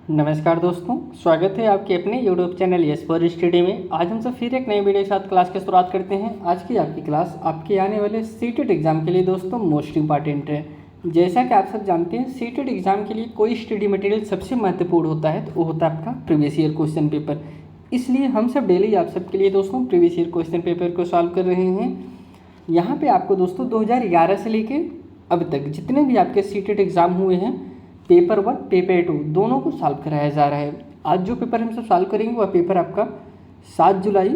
नमस्कार दोस्तों, स्वागत है आपके अपने YouTube channel yes for study में। आज हम सब फिर एक नए वीडियो के साथ क्लास की शुरुआत करते हैं। आज की आपकी क्लास आपके आने वाले सीटेट एग्ज़ाम के लिए दोस्तों मोस्ट इंपॉर्टेंट है। जैसा कि आप सब जानते हैं, सीटेट एग्ज़ाम के लिए कोई स्टडी मटेरियल सबसे महत्वपूर्ण होता है तो वो होता है आपका प्रीवियस ईयर क्वेश्चन पेपर। इसलिए हम सब डेली आप सबके लिए दोस्तों प्रीवियस ईयर क्वेश्चन पेपर को सॉल्व कर रहे हैं। यहाँ पर आपको दोस्तों 2011 से लेके अब तक जितने भी आपके सीटेट एग्ज़ाम हुए हैं, पेपर 1 पेपर 2 दोनों को सॉल्व कराया जा रहा है। आज जो पेपर हम सब सॉल्व करेंगे वह पेपर आपका 7 जुलाई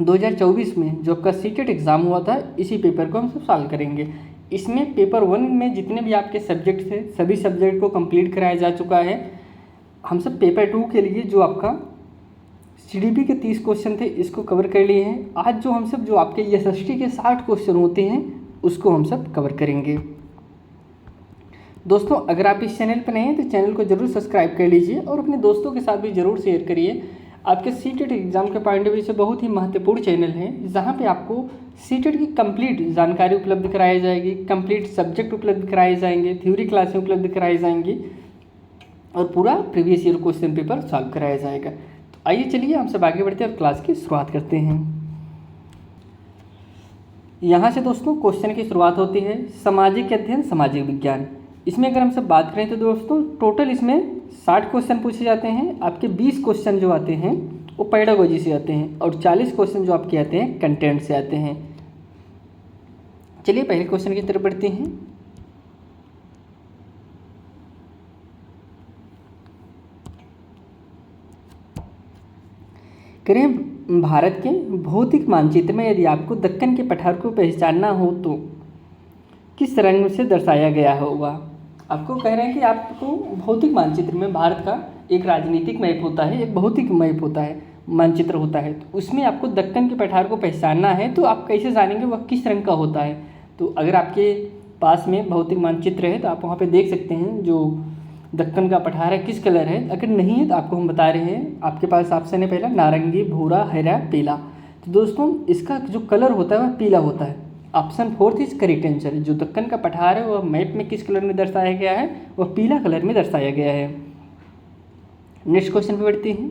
2024 में जो आपका सीटेट एग्ज़ाम हुआ था, इसी पेपर को हम सब सॉल्व करेंगे। इसमें पेपर 1 में जितने भी आपके सब्जेक्ट थे सभी सब्जेक्ट को कंप्लीट कराया जा चुका है। हम सब पेपर 2 के लिए जो आपका CDP के 30 क्वेश्चन थे इसको कवर कर लिए हैं। आज जो हम सब जो आपके SST के 60 क्वेश्चन होते हैं उसको हम सब कवर करेंगे। दोस्तों, अगर आप इस चैनल पर नए हैं तो चैनल को जरूर सब्सक्राइब कर लीजिए और अपने दोस्तों के साथ भी ज़रूर शेयर करिए। आपके सीटेट एग्ज़ाम के पॉइंट ऑफ व्यू से बहुत ही महत्वपूर्ण चैनल है, जहां पे आपको सीटेट की कंप्लीट जानकारी उपलब्ध कराई जाएगी, कंप्लीट सब्जेक्ट उपलब्ध कराए जाएंगे, थ्योरी क्लासें उपलब्ध कराई जाएंगी और पूरा previous year question paper solve कराया जाएगा। तो आइए चलिए हम सब आगे बढ़ते हैं और क्लास की शुरुआत करते हैं। यहाँ से दोस्तों क्वेश्चन की शुरुआत होती है सामाजिक अध्ययन सामाजिक विज्ञान। इसमें अगर हम सब बात करें तो दोस्तों टोटल इसमें 60 क्वेश्चन पूछे जाते हैं। आपके 20 क्वेश्चन जो आते हैं वो पेडागोजी से आते हैं और 40 क्वेश्चन जो आपके आते हैं कंटेंट से आते हैं। चलिए पहले क्वेश्चन की तरफ बढ़ते हैं। करें भारत के भौतिक मानचित्र में यदि आपको दक्कन के पठार को पहचानना हो तो किस रंग से दर्शाया गया होगा। आपको कह रहे हैं कि आपको भौतिक मानचित्र में भारत का एक राजनीतिक मैप होता है, एक भौतिक मैप होता है, मानचित्र होता है, तो उसमें आपको दक्कन के पठार को पहचानना है तो आप कैसे जानेंगे वह किस रंग का होता है। तो अगर आपके पास में भौतिक मानचित्र है तो आप वहाँ पे देख सकते हैं जो दक्कन का पठार है किस कलर है। अगर नहीं है तो आपको हम बता रहे हैं, आपके पास ऑप्शन है पहला नारंगी, भूरा, हरा, पीला। तो दोस्तों इसका जो कलर होता है वह पीला होता है। Option 4 is correct answer. जो दक्कन का पठार है वह मैप में किस कलर में दर्शाया गया है, वह पीला कलर में दर्शाया गया है। नेक्स्ट क्वेश्चन पे बढ़ते हैं।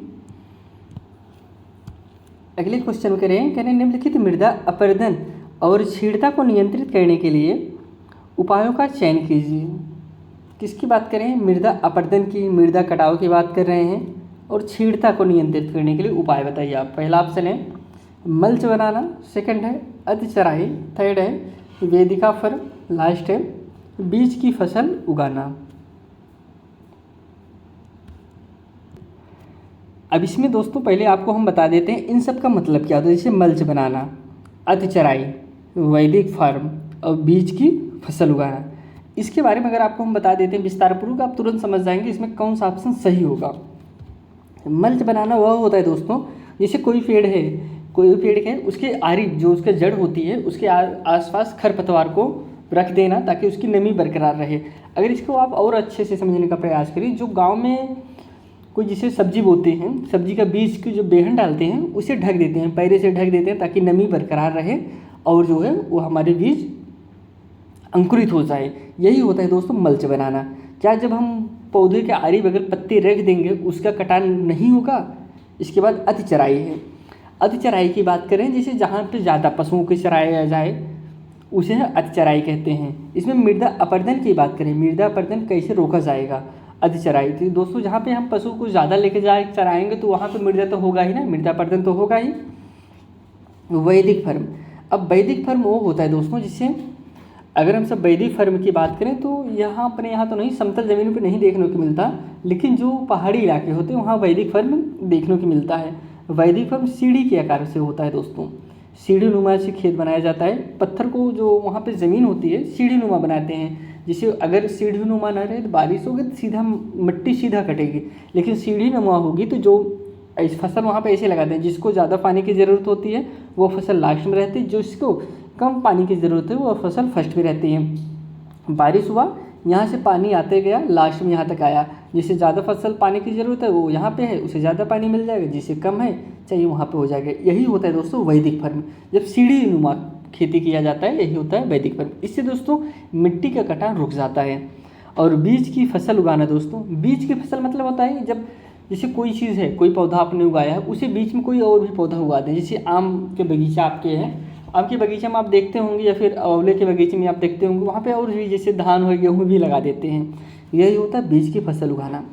अगले क्वेश्चन कह रहे हैं निम्नलिखित मृदा अपरदन और छीड़ता को नियंत्रित करने के लिए उपायों का चयन कीजिए। किसकी बात कर रहे हैं? मृदा अपरदन की, मृदा कटाव की बात कर रहे हैं और छीड़ता को नियंत्रित करने के लिए उपाय बताइए आप। पहला ऑप्शन है मल्च बनाना, सेकंड है अतिचराई, थर्ड है वेदिका फर्म, लास्ट है बीज की फसल उगाना। अब इसमें दोस्तों पहले आपको हम बता देते हैं इन सब का मतलब क्या होता है। जैसे मल्च बनाना, अतिचराई, वैदिक फार्म और बीज की फसल उगाना। इसके बारे में अगर आपको हम बता देते हैं विस्तारपूर्वक, आप तुरंत समझ जाएंगे इसमें कौन सा ऑप्शन सही होगा। मल्च बनाना वह होता है दोस्तों, जैसे कोई पेड़ है उसके आरी जो उसका जड़ होती है उसके आसपास खरपतवार को रख देना ताकि उसकी नमी बरकरार रहे। अगर इसको आप और अच्छे से समझने का प्रयास करें, जो गांव में कोई जिसे सब्जी बोते हैं, सब्जी का बीज की जो बेहन डालते हैं उसे ढक देते हैं, पैरे से ढक देते हैं ताकि नमी बरकरार रहे और जो है वो हमारे बीज अंकुरित हो जाए। यही होता है दोस्तों मल्च बनाना। क्या जब हम पौधे के आरी बगैर पत्ते रख देंगे उसका कटान नहीं होगा। इसके बाद अतिचराई है। अतिचराई की बात करें जैसे जहाँ पे ज़्यादा पशुओं को चराया जाए उसे अतिचराई कहते हैं। इसमें मृदा अपरदन की बात करें, मृदा अपरदन कैसे रोका जाएगा। अतिचराई तो दोस्तों जहाँ पे हम पशु को ज़्यादा लेके जाए चराएंगे तो वहाँ पे मृदा तो होगा ही ना, मृदा अपरदन तो होगा ही। वैदिक फर्म, अब वैदिक फर्म वो होता है दोस्तों जिससे अगर हम सब वैदिक फर्म की बात करें तो यहाँ अपने यहाँ तो नहीं, समतल ज़मीन पर नहीं देखने को मिलता, लेकिन जो पहाड़ी इलाके होते हैं वहाँ वैदिक फर्म देखने को मिलता है। वैदिक फर्म सीढ़ी के आकार से होता है दोस्तों, सीढ़ी नुमा से खेत बनाया जाता है। पत्थर को जो वहाँ पे ज़मीन होती है सीढ़ी नुमा बनाते हैं, जिसे अगर सीढ़ी नुमा ना रहे तो बारिश होगी तो सीधा मिट्टी सीधा कटेगी, लेकिन सीढ़ी नुमा होगी तो जो फसल वहाँ पे ऐसे लगाते हैं जिसको ज़्यादा पानी की ज़रूरत होती है वो फसल लास्ट में रहती है, जिसको कम पानी की ज़रूरत है वो फसल फर्स्ट में रहती है। बारिश हुआ, यहाँ से पानी आते गया, लास्ट में यहाँ तक आया। जिसे ज़्यादा फसल पानी की ज़रूरत है वो यहाँ पे है, उसे ज़्यादा पानी मिल जाएगा, जिसे कम है चाहिए वहाँ पे हो जाएगा। यही होता है दोस्तों वैदिक फर्म। जब सीढ़ी नुमा खेती किया जाता है यही होता है वैदिक फर्म। इससे दोस्तों मिट्टी का कटान रुक जाता है। और बीज की फसल उगाना दोस्तों, बीज की फसल मतलब होता है जब जैसे कोई चीज़ है, कोई पौधा आपने उगाया है, उसी बीच में कोई और भी पौधा उगा दें। जैसे आम के बगीचा आपके हैं, आम के बगीचे में आप देखते होंगे, या फिर आंवले के बगीचे में आप देखते होंगे, वहाँ पे और भी जैसे धान हो, गेहूँ भी लगा देते हैं। यही होता है बीज की फसल उगाना।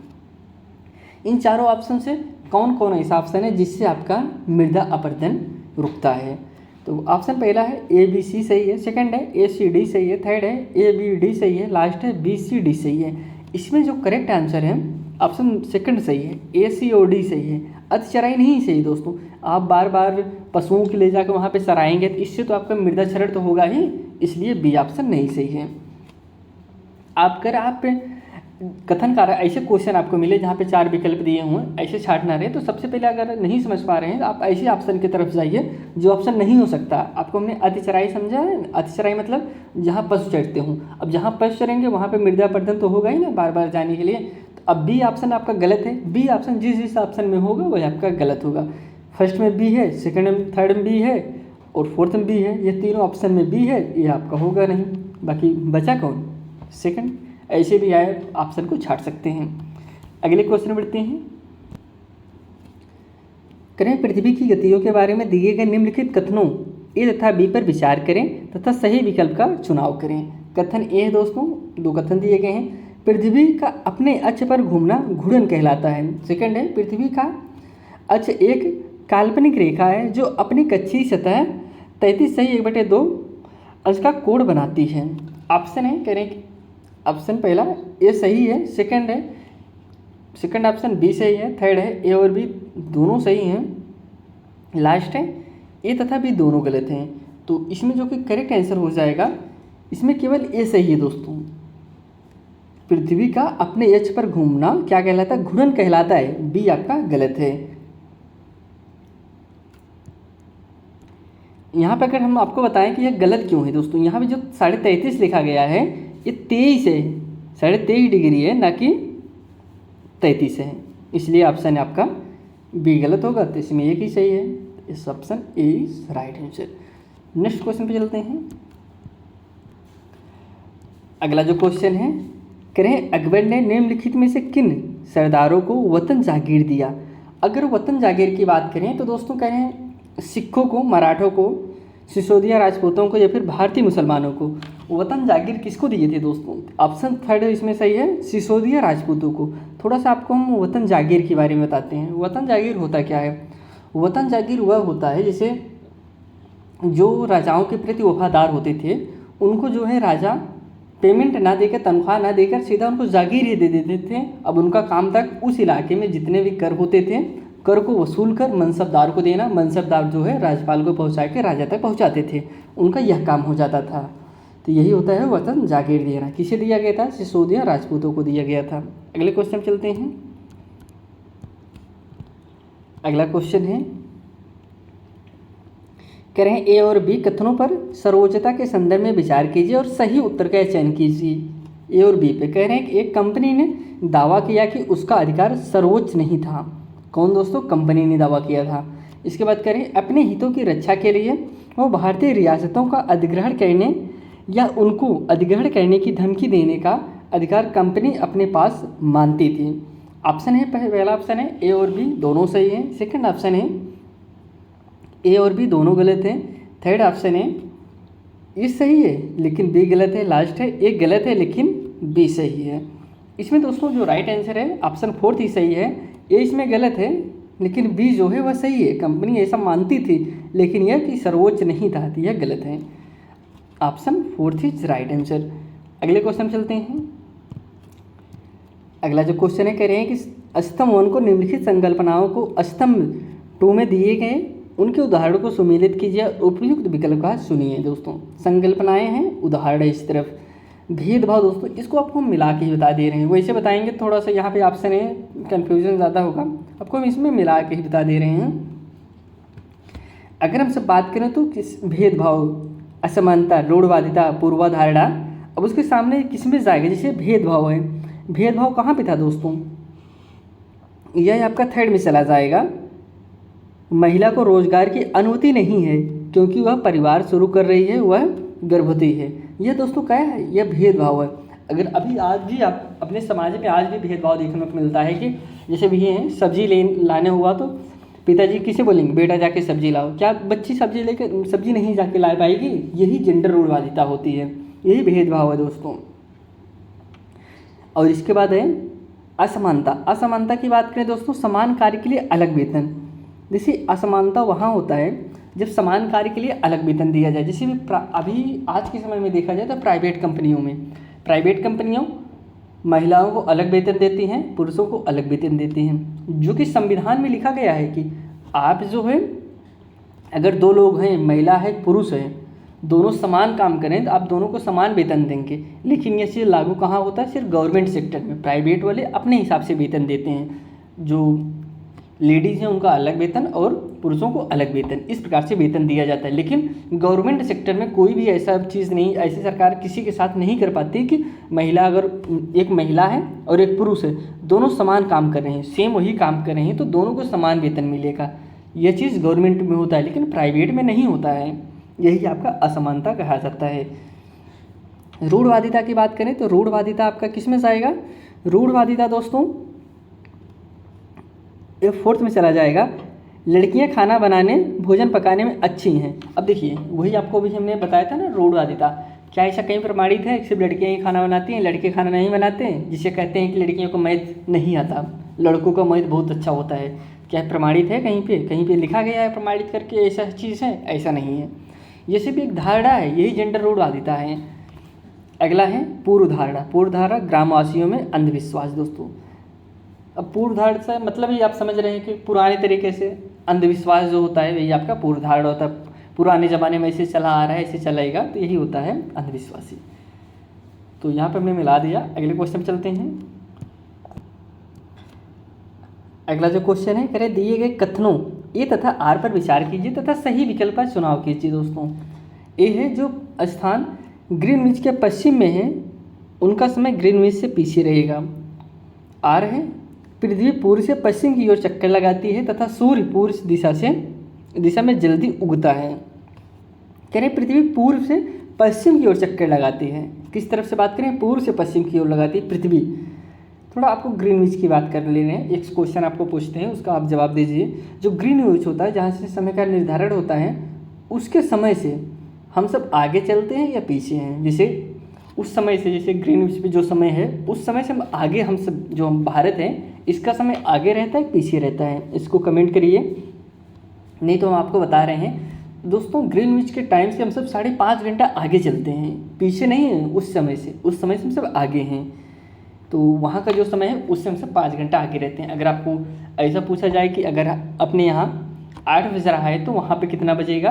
इन चारों ऑप्शन से कौन कौन ऐसा ऑप्शन है जिससे आपका मृदा अपरदन रुकता है? तो ऑप्शन पहला है ए बी सी सही है, सेकंड है ए सी डी सही है, थर्ड है ए बी डी सही है, लास्ट है बी सी डी सही है। इसमें जो करेक्ट आंसर है ऑप्शन सेकंड सही है, ए सी और डी सही है। अतिचराई नहीं सही दोस्तों, आप बार बार पशुओं के ले जाकर वहाँ पे चराएंगे तो इससे तो आपका मृदा क्षरण तो होगा ही, इसलिए बी ऑप्शन नहीं सही है। आप कथन कार्य ऐसे क्वेश्चन आपको मिले जहाँ पे 4 विकल्प दिए हुए हैं, ऐसे छांटना रहे तो सबसे पहले अगर नहीं समझ पा रहे हैं तो आप ऐसे ऑप्शन की तरफ जाइए जो ऑप्शन नहीं हो सकता। आपको हमने अतिचराई समझा है, अतिचराई मतलब जहाँ पशु चढ़ते हों। अब जहाँ पशु चढ़ेंगे वहाँ पे मृदा अपरदन तो होगा ही ना बार बार जाने के लिए। तो अब बी ऑप्शन आपका गलत है। बी ऑप्शन जिस ऑप्शन में होगा वही आपका गलत होगा। फर्स्ट में बी है, सेकंड में थर्ड में बी है और फोर्थ में बी है, ये तीनों ऑप्शन में बी है, ये आपका होगा नहीं। बाकी बचा कौन? सेकंड। ऐसे भी आए ऑप्शन को छाट सकते हैं। अगले क्वेश्चन बढ़ते हैं। करें पृथ्वी की गतियों के बारे में दिए गए निम्नलिखित कथनों ए तथा बी पर विचार करें तथा सही विकल्प का चुनाव करें। कथन ए है दोस्तों, 2 कथन दिए गए हैं। पृथ्वी का अपने अक्ष पर घूमना घूर्णन कहलाता है। सेकंड है पृथ्वी का अक्ष एक काल्पनिक रेखा है जो अपनी कक्षीय सतह 33 सही 1/2 अंश का कोण बनाती है। ऑप्शन है करें ऑप्शन पहला ए सही है, सेकंड ऑप्शन बी सही है, थर्ड है ए और बी दोनों सही हैं, लास्ट है ए तथा बी दोनों गलत हैं। तो इसमें जो कि करेक्ट आंसर हो जाएगा, इसमें केवल ए सही है दोस्तों। पृथ्वी का अपने अक्ष पर घूमना क्या कहलाता है? घूर्णन कहलाता है। बी आपका गलत है। यहाँ पर अगर हम आपको बताएं कि यह गलत क्यों है दोस्तों, यहाँ पे जो 33.5 लिखा गया है ये 23 है, 23.5 डिग्री है ना कि 33 है, इसलिए ऑप्शन आपका बी गलत होगा। तो इसमें एक ही सही है, इस option A is right answer. Next question पे चलते हैं। अगला जो क्वेश्चन है, करें अकबर ने निम्नलिखित में से किन सरदारों को वतन जागीर दिया? अगर वतन जागीर की बात करें तो दोस्तों करें सिखों को, मराठों को, सिसोदिया राजपूतों को या फिर भारतीय मुसलमानों को वतन जागीर किसको दिए थे दोस्तों? ऑप्शन थर्ड इसमें सही है, सिसोदिया राजपूतों को। थोड़ा सा आपको हम वतन जागीर के बारे में बताते हैं। वतन जागीर होता क्या है? वतन जागीर वह होता है जैसे जो राजाओं के प्रति वफादार होते थे उनको जो है राजा पेमेंट ना देकर, तनख्वाह ना देकर सीधा उनको जागीर ही दे देते थे। अब उनका काम था उस इलाके में जितने भी कर होते थे कर को वसूल कर मनसबदार को देना, मनसबदार जो है राज्यपाल को पहुंचा के राजा तक पहुंचाते थे, उनका यह काम हो जाता था। तो यही होता है वतन जागीर देना। किसे दिया गया था? सिसोदिया राजपूतों को दिया गया था। अगले क्वेश्चन चलते हैं। अगला क्वेश्चन है, कह रहे हैं ए और बी कथनों पर सर्वोच्चता के संदर्भ में विचार कीजिए और सही उत्तर का चयन कीजिए। ए और बी पे कह रहे हैं कि एक कंपनी ने दावा किया कि उसका अधिकार सर्वोच्च नहीं था। कौन दोस्तों? कंपनी ने दावा किया था। इसके बाद करें अपने हितों की रक्षा के लिए वो भारतीय रियासतों का अधिग्रहण करने या उनको अधिग्रहण करने की धमकी देने का अधिकार कंपनी अपने पास मानती थी। ऑप्शन है पहला ऑप्शन है ए और बी दोनों सही है, सेकंड ऑप्शन है ए और बी दोनों गलत हैं, थर्ड ऑप्शन है ये सही है लेकिन बी गलत है, लास्ट है ए गलत है लेकिन बी सही है। इसमें दोस्तों जो राइट आंसर है ऑप्शन फोर्थ ही सही है। ए इसमें गलत है लेकिन बी जो है वह सही है। कंपनी ऐसा मानती थी लेकिन यह कि सर्वोच्च नहीं था, यह गलत है। Option fourth is right answer. अगले क्वेश्चन चलते हैं। अगला जो क्वेश्चन है कह रहे हैं कि स्तंभ 1 को निम्नलिखित संकल्पनाओं को स्तंभ 2 में दिए गए उनके उदाहरणों को सुमेलित कीजिए, उपयुक्त विकल्प का चुनिए। दोस्तों संकल्पनाएं हैं, उदाहरण है इस तरफ। भेदभाव दोस्तों इसको आपको हम मिला के ही बता दे रहे हैं, वैसे बताएंगे थोड़ा सा यहाँ पे ऑप्शन है कन्फ्यूजन ज़्यादा होगा, आपको हम इसमें मिला के ही बता दे रहे हैं। अगर हम सब बात करें तो किस भेदभाव, असमानता, रूढ़वादिता, पूर्वाधारणा, अब उसके सामने किस में जाएगा? जैसे भेदभाव है, भेदभाव कहाँ पे था दोस्तों? यह आपका थर्ड में चला जाएगा। महिला को रोजगार की अनुमति नहीं है क्योंकि वह परिवार शुरू कर रही है, वह गर्भवती है। यह दोस्तों क्या है? यह भेदभाव है। अगर अभी आज भी आप अपने समाज में आज भी भेदभाव देखने को मिलता है कि जैसे भी हैं सब्जी लाने हुआ तो पिताजी किसे बोलेंगे बेटा जाके सब्जी लाओ, क्या बच्ची सब्जी लेकर सब्जी नहीं जाके ला पाएगी? यही जेंडर रूढ़वादिता होती है, यही भेदभाव है दोस्तों। और इसके बाद है असमानता। असमानता की बात करें दोस्तों, समान कार्य के लिए अलग वेतन। जैसे असमानता वहाँ होता है जब समान कार्य के लिए अलग वेतन दिया जाए। जैसे भी अभी आज के समय में देखा जाए तो प्राइवेट कंपनियों महिलाओं को अलग वेतन देती हैं, पुरुषों को अलग वेतन देती हैं, जो कि संविधान में लिखा गया है कि आप जो है अगर दो लोग हैं, महिला है पुरुष है, दोनों समान काम करें तो आप दोनों को समान वेतन देंगे। लेकिन ये चीज़ लागू कहाँ होता है? सिर्फ गवर्नमेंट सेक्टर में। प्राइवेट वाले अपने हिसाब से वेतन देते हैं, जो लेडीज़ हैं उनका अलग वेतन और पुरुषों को अलग वेतन, इस प्रकार से वेतन दिया जाता है। लेकिन गवर्नमेंट सेक्टर में कोई भी ऐसा चीज़ नहीं, ऐसी सरकार किसी के साथ नहीं कर पाती कि महिला, अगर एक महिला है और एक पुरुष है, दोनों समान काम कर रहे हैं, सेम वही काम कर रहे हैं, तो दोनों को समान वेतन मिलेगा। यह चीज़ गवर्नमेंट में होता है लेकिन प्राइवेट में नहीं होता है। यही आपका असमानता कहा जाता है। रूढ़वादिता की बात करें तो रूढ़वादिता आपका किस में जाएगा? रूढ़वादिता दोस्तों ये फोर्थ में चला जाएगा। लड़कियां खाना बनाने भोजन पकाने में अच्छी हैं। अब देखिए वही आपको भी हमने बताया था ना रूढ़वादिता, क्या ऐसा कहीं प्रमाणित है सिर्फ लड़कियां ही खाना बनाती हैं, लड़के खाना नहीं बनाते हैं? जिसे कहते हैं कि लड़कियों को मैथ नहीं आता, लड़कों का मैथ बहुत अच्छा होता है, क्या प्रमाणित है? कहीं पे लिखा गया है प्रमाणित करके ऐसा चीज़ है? ऐसा नहीं है, ये सिर्फ एक धारणा है, यही जेंडर रूढ़वादिता है। अगला है पूर्व धारणा। पूर्व धारणा ग्रामवासियों में अंधविश्वास। दोस्तों अब पूर्व धारणा से मतलब ही आप समझ रहे हैं कि पुराने तरीके से अंधविश्वास जो होता है वही आपका पूर्व धारणा होता है। पुराने ज़माने में ऐसे चला आ रहा है, ऐसे चलेगा, तो यही होता है अंधविश्वासी। तो यहाँ पर हमने मिला दिया। अगले क्वेश्चन पर चलते हैं। अगला जो क्वेश्चन है, करें दिए गए कथनों ए तथा आर पर विचार कीजिए तथा सही विकल्प का चुनाव कीजिए। दोस्तों ए है जो स्थान ग्रीनविच के पश्चिम में है उनका समय ग्रीनविच से पीछे रहेगा। आर है पृथ्वी पूर्व से पश्चिम की ओर चक्कर लगाती है तथा सूर्य पूर्व दिशा में जल्दी उगता है। कह रहे पृथ्वी पूर्व से पश्चिम की ओर चक्कर लगाती है। किस तरफ से बात करें? पूर्व से पश्चिम की ओर लगाती है पृथ्वी। थोड़ा आपको ग्रीनविच की बात कर ले रहे हैं, एक क्वेश्चन आपको पूछते हैं, उसका आप जवाब दीजिए। जो ग्रीनविच होता है जहाँ से समय का निर्धारण होता है, उसके समय से हम सब आगे चलते हैं या पीछे हैं? जैसे उस समय से, जैसे ग्रीनविच पे जो समय है उस समय से हम आगे, हम सब जो हम भारत हैं इसका समय आगे रहता है पीछे रहता है? इसको कमेंट करिए, नहीं तो हम आपको बता रहे हैं दोस्तों ग्रीनविच के टाइम से हम सब 5.5 घंटा आगे चलते हैं, पीछे नहीं है। उस समय से हम सब आगे हैं, तो वहाँ का जो समय है उससे हम सब 5 घंटा आगे रहते हैं। अगर आपको ऐसा पूछा जाए कि अगर अपने यहाँ 8 बज रहा है तो वहाँ पे कितना बजेगा,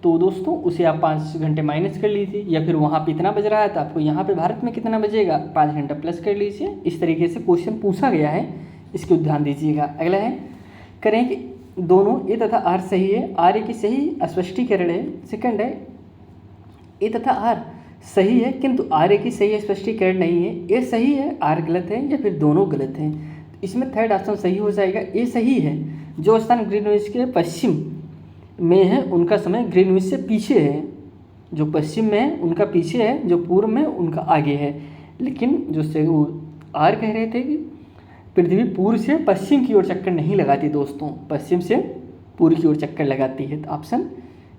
तो दोस्तों उसे आप 5 घंटे माइनस कर लीजिए, या फिर वहाँ पे इतना बज रहा है तो आपको यहाँ पे भारत में कितना बजेगा, 5 घंटा प्लस कर लीजिए। इस तरीके से क्वेश्चन पूछा गया है, इसको ध्यान दीजिएगा। अगला है करें कि दोनों ए तथा आर सही है, आर ए की सही स्पष्टीकरण है। सेकंड है ए तथा आर सही है किंतु आर ए की सही स्पष्टीकरण नहीं है। ए सही है, आर गलत है, या फिर दोनों गलत हैं? इसमें थर्ड ऑप्शन सही हो जाएगा, ए सही है। जो स्थान ग्रीनविच के पश्चिम में है उनका समय ग्रीनविच से पीछे है। जो पश्चिम में है उनका पीछे है, जो पूर्व में उनका आगे है। लेकिन जो से वो आर कह रहे थे कि पृथ्वी पूर्व से पश्चिम की ओर चक्कर नहीं लगाती दोस्तों, पश्चिम से पूर्व की ओर चक्कर लगाती है। तो ऑप्शन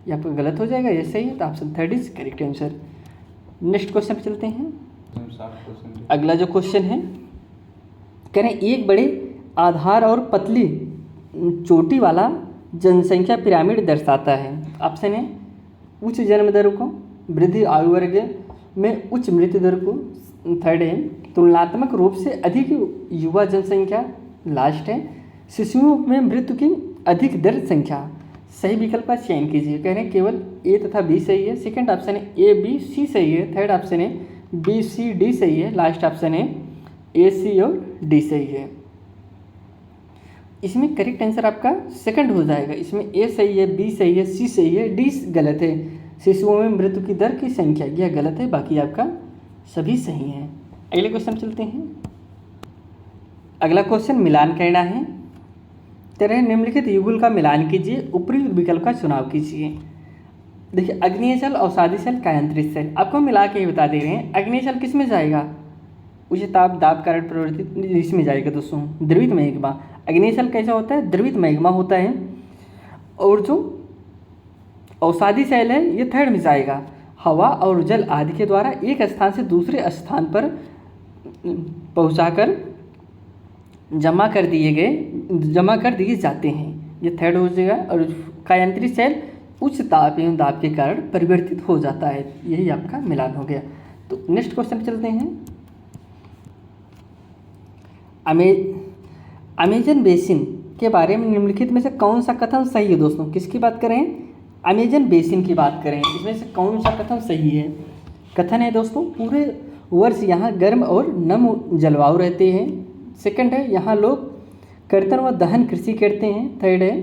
यहाँ पर गलत हो जाएगा, ये सही है, तो option third is correct answer. Next question पे चलते हैं। अगला जो क्वेश्चन है, कह रहे हैं एक बड़े आधार और पतली चोटी वाला जनसंख्या पिरामिड दर्शाता है। ऑप्शन है उच्च जन्म दर को, वृद्धि आयु वर्ग में उच्च मृत्यु दर को, थर्ड है तुलनात्मक रूप से अधिक युवा जनसंख्या, लास्ट है शिशुओं में मृत्यु की अधिक दर संख्या। सही विकल्प का चयन कीजिए। कह रहे हैं केवल ए तथा बी सही है। सेकंड ऑप्शन है ए बी सी सही है। थर्ड ऑप्शन है बी सी डी सही है। लास्ट ऑप्शन है ए सी और डी सही है। इसमें करेक्ट आंसर आपका सेकंड हो जाएगा। इसमें ए सही है, बी सही है, सी सही है, डी गलत है। शिशुओं में मृत्यु की दर की संख्या यह गलत है, बाकी आपका सभी सही है। अगले क्वेश्चन चलते हैं। अगला क्वेश्चन मिलान करना है। तरह निम्नलिखित युगल का मिलान कीजिए, ऊपरी विकल्प का चुनाव कीजिए। देखिए अग्नेय जल, अवसादी जल, कायांतरित जल, आपको मिला के ही बता दे रहे हैं। अग्नेय जल किस में जाएगा? उच्च ताप दाब कारण परिवर्तित इसमें जाएगा दोस्तों। द्रवित मैग्मा, अग्निशल कैसा होता है? द्रवित मैग्मा होता है। और जो अवसादी शैल है ये थर्ड में जाएगा। हवा और जल आदि के द्वारा एक स्थान से दूसरे स्थान पर पहुंचाकर जमा कर दिए जाते हैं, ये थर्ड हो जाएगा। और कायांतरित शैल उच्च ताप एवं दाब के कारण परिवर्तित हो जाता है, यही आपका मिलान हो गया। तो नेक्स्ट क्वेश्चन पे चलते हैं। अमेजन बेसिन के बारे में निम्नलिखित में से कौन सा कथन सही है दोस्तों? किसकी बात करें? अमेजन बेसिन की बात करें, इसमें से कौन सा कथन सही है? कथन है दोस्तों, पूरे वर्ष यहाँ गर्म और नम जलवायु रहते हैं। सेकंड है, यहाँ लोग कर्तन व दहन कृषि करते हैं। थर्ड है,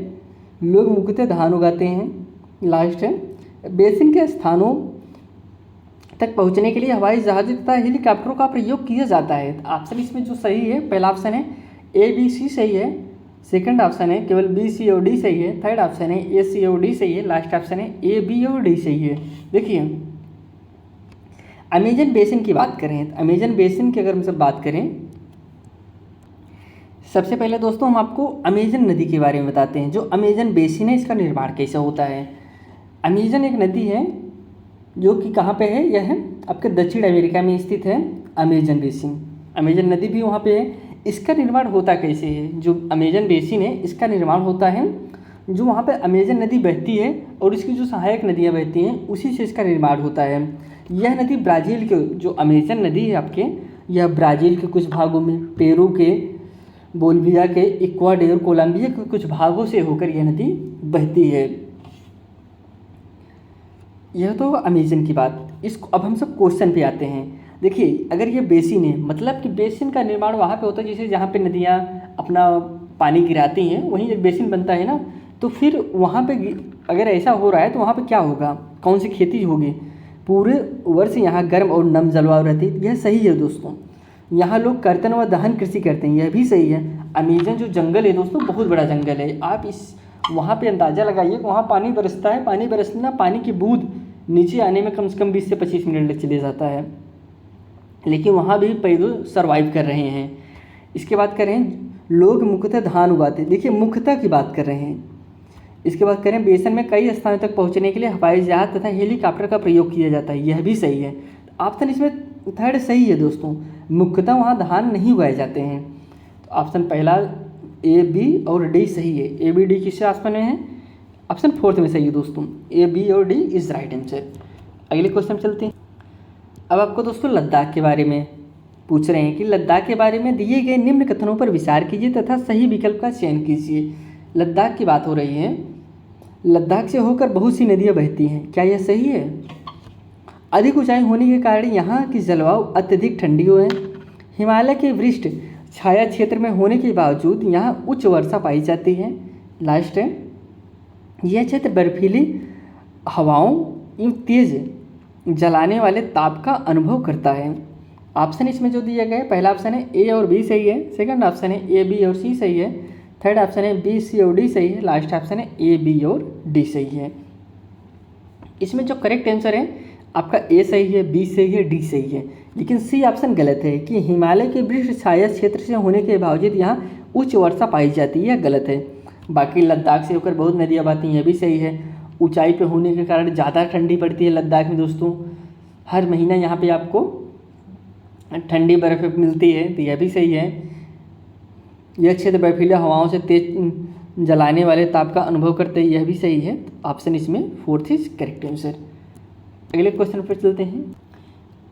लोग मुख्यतः धान उगाते हैं। लास्ट है, बेसिन के स्थानों तक पहुँचने के लिए हवाई जहाज तथा हेलीकॉप्टरों का प्रयोग किया जाता है। ऑप्शन इसमें जो सही है, पहला ऑप्शन है ए बी सी सही है। सेकंड ऑप्शन है केवल बी सी और डी सही है। थर्ड ऑप्शन है ए सी और डी सही है। लास्ट ऑप्शन है ए बी और डी सही है। देखिए अमेजन बेसिन की बात करें, अमेजन बेसिन की अगर हम सब बात करें, सबसे पहले दोस्तों हम आपको अमेजन नदी के बारे में बताते हैं। जो अमेजन बेसिन है इसका निर्माण कैसे होता है। अमेजन एक नदी है जो कि कहाँ पे है? यह है आपके दक्षिण अमेरिका में स्थित है अमेजन बेसिन। अमेजन नदी भी वहाँ पे है। इसका निर्माण होता कैसे है? जो अमेजन बेसिन है इसका निर्माण होता है जो वहाँ पे अमेजन नदी बहती है और इसकी जो सहायक नदियाँ बहती हैं उसी से इसका निर्माण होता है। यह नदी ब्राज़ील के, जो अमेजन नदी है आपके, यह ब्राज़ील के कुछ भागों में, पेरू के, बोलिविया के, इक्वाडोर, कोलंबिया के कुछ भागों से होकर यह नदी बहती है। यह तो अमेजन की बात। इसको अब हम सब क्वेश्चन पे आते हैं। देखिए अगर ये बेसिन है, मतलब कि बेसिन का निर्माण वहाँ पे होता है जैसे जहाँ पे नदियाँ अपना पानी गिराती हैं वहीं एक बेसिन बनता है ना। तो फिर वहाँ पे अगर ऐसा हो रहा है तो वहाँ पे क्या होगा? कौन सी खेती होगी? पूरे वर्ष यहाँ गर्म और नम जलवायु रहती है, यह सही है दोस्तों। यहाँ लोग कर्तन व दहन कृषि करते हैं, यह भी सही है। अमेजन जो जंगल है दोस्तों बहुत बड़ा जंगल है। आप इस वहाँ पे अंदाज़ा लगाइए, वहाँ पानी बरसता है, पानी बरसना, पानी की बूंद नीचे आने में कम से कम 20 से 25 मिनट चले जाता है, लेकिन वहाँ भी पैदल सर्वाइव कर रहे हैं। इसके बाद करें लोग मुख्यतः धान उगाते हैं। देखिए मुख्यतः की बात कर रहे हैं। इसके बाद करें बेसिन में कई स्थानों तक पहुँचने के लिए हवाई जहाज तथा हेलीकॉप्टर का प्रयोग किया जाता है, यह भी सही है। ऑप्शन इसमें थर्ड सही है दोस्तों, मुख्यतः वहाँ धान नहीं उगाए जाते हैं। तो ऑप्शन पहला ए बी और डी सही है। ए बी डी किससे ऑप्शन में है? ऑप्शन फोर्थ में सही है दोस्तों, ए बी और डी इज राइट आंसर। अगले क्वेश्चन चलते हैं। अब आपको दोस्तों लद्दाख के बारे में पूछ रहे हैं कि लद्दाख के बारे में दिए गए निम्न कथनों पर विचार कीजिए तथा सही विकल्प का चयन कीजिए। लद्दाख की बात हो रही है। लद्दाख से होकर बहुत सी नदियाँ बहती हैं, क्या यह सही है? अधिक ऊंचाई होने के कारण यहाँ की जलवायु अत्यधिक ठंडी है। हिमालय के वृष्ट छाया क्षेत्र में होने के बावजूद यहाँ उच्च वर्षा पाई जाती है। लास्ट है, यह क्षेत्र बर्फीली हवाओं एवं तेज जलाने वाले ताप का अनुभव करता है। ऑप्शन इसमें जो दिया गया है, पहला ऑप्शन है ए और बी सही है। सेकंड ऑप्शन है ए बी और सी सही है। थर्ड ऑप्शन है बी सी और डी सही है। लास्ट ऑप्शन है ए बी और डी सही है। इसमें जो करेक्ट आंसर है आपका ए सही है, बी सही है, डी सही है, लेकिन सी ऑप्शन गलत है कि हिमालय के वृक्ष छाया क्षेत्र से होने के बावजूद यहाँ उच्च वर्षा पाई जाती है, यह गलत है। बाकी लद्दाख से होकर बहुत नदियाँ बहती हैं, यह भी सही है। ऊंचाई पे होने के कारण ज़्यादा ठंडी पड़ती है लद्दाख में दोस्तों। हर महीना यहाँ पे आपको ठंडी बर्फ़ मिलती है, तो यह भी सही है। यह क्षेत्र बर्फीली हवाओं से तेज जलाने वाले ताप का अनुभव करते हैं, यह भी सही है। ऑप्शन इसमें फोर्थ इज करेक्ट आंसर। अगले क्वेश्चन पर चलते हैं।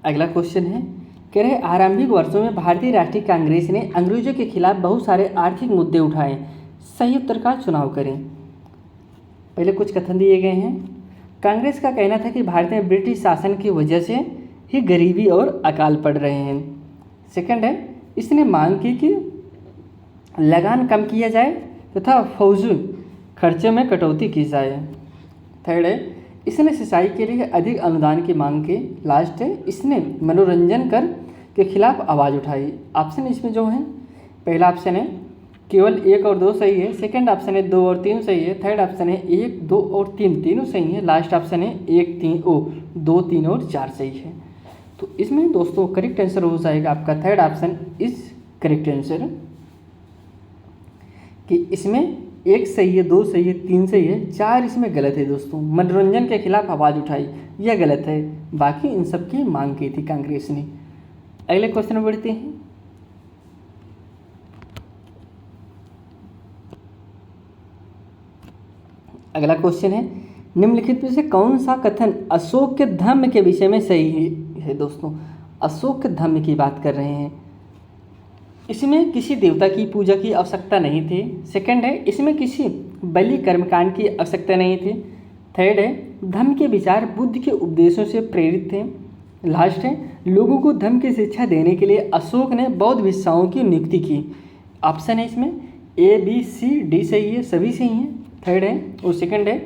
अगला क्वेश्चन है, कह रहे आरंभिक वर्षों में भारतीय राष्ट्रीय कांग्रेस ने अंग्रेजों के खिलाफ बहुत सारे आर्थिक मुद्दे उठाए, सही उत्तर का चुनाव करें। पहले कुछ कथन दिए गए हैं। कांग्रेस का कहना था कि भारत में ब्रिटिश शासन की वजह से ही गरीबी और अकाल पड़ रहे हैं। सेकंड है, इसने मांग की कि लगान कम किया जाए तथा फौजी खर्चे में कटौती की जाए। थर्ड है, इसने सिंचाई के लिए अधिक अनुदान की मांग की। लास्ट है, इसने मनोरंजन कर के खिलाफ आवाज़ उठाई। ऑप्शन इसमें जो है, पहला ऑप्शन है केवल 1 और 2 सही है। सेकंड ऑप्शन है 2 और 3 सही है। थर्ड ऑप्शन है 1, 2 और 3 तीनों सही है। लास्ट ऑप्शन है 1, 3, 2, 3 और 4 सही है। तो इसमें दोस्तों करेक्ट आंसर हो जाएगा आपका third option is correct answer, कि इसमें 1 सही है, 2 सही है, 3 सही है, 4 इसमें गलत है दोस्तों। मनोरंजन के खिलाफ आवाज़ उठाई, यह गलत है, बाकी इन सब की मांग की थी कांग्रेस ने। अगले क्वेश्चन में बढ़ते हैं। अगला क्वेश्चन है, निम्नलिखित में से कौन सा कथन अशोक के धम्म के विषय में सही है दोस्तों। अशोक के धम्म की बात कर रहे हैं। इसमें किसी देवता की पूजा की आवश्यकता नहीं थी। सेकंड है, इसमें किसी बलि कर्मकांड की आवश्यकता नहीं थी। थर्ड है, धम्म के विचार बुद्ध के उपदेशों से प्रेरित थे। लास्ट है, लोगों को धम्म की शिक्षा देने के लिए अशोक ने बौद्ध भिक्षुओं की नियुक्ति की। ऑप्शन है इसमें A B C D सही है, सभी सही हैं। थर्ड है और सेकंड है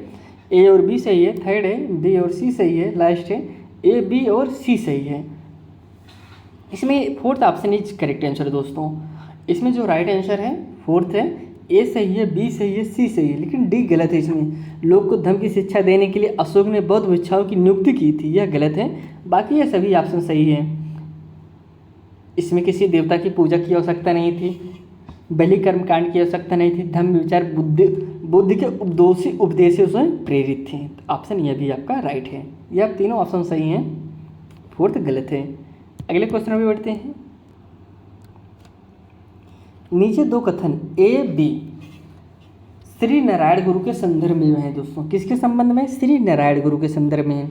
A और B सही है, थर्ड है B और C सही है, लास्ट है A B और C सही है। इसमें fourth option is correct answer दोस्तों। इसमें जो राइट आंसर है फोर्थ है, A सही है, B सही है, C सही है, लेकिन D गलत है। इसमें लोग को धम्म की शिक्षा देने के लिए अशोक ने बौद्ध भिक्षुओं की नियुक्ति की थी, यह गलत है। बाकी ये सभी ऑप्शन सही है। इसमें किसी देवता की पूजा की आवश्यकता नहीं थी, बलि कर्मकांड की आवश्यकता नहीं थी, धम्म विचार बुद्ध के उपदेशों से प्रेरित थे। ऑप्शन यह भी आपका राइट है। यह तीनों ऑप्शन सही हैं, फोर्थ गलत है। अगले क्वेश्चन में बढ़ते हैं। नीचे दो कथन A B श्री नारायण गुरु के संदर्भ में है दोस्तों। किसके संबंध में? श्री नारायण गुरु के संदर्भ में।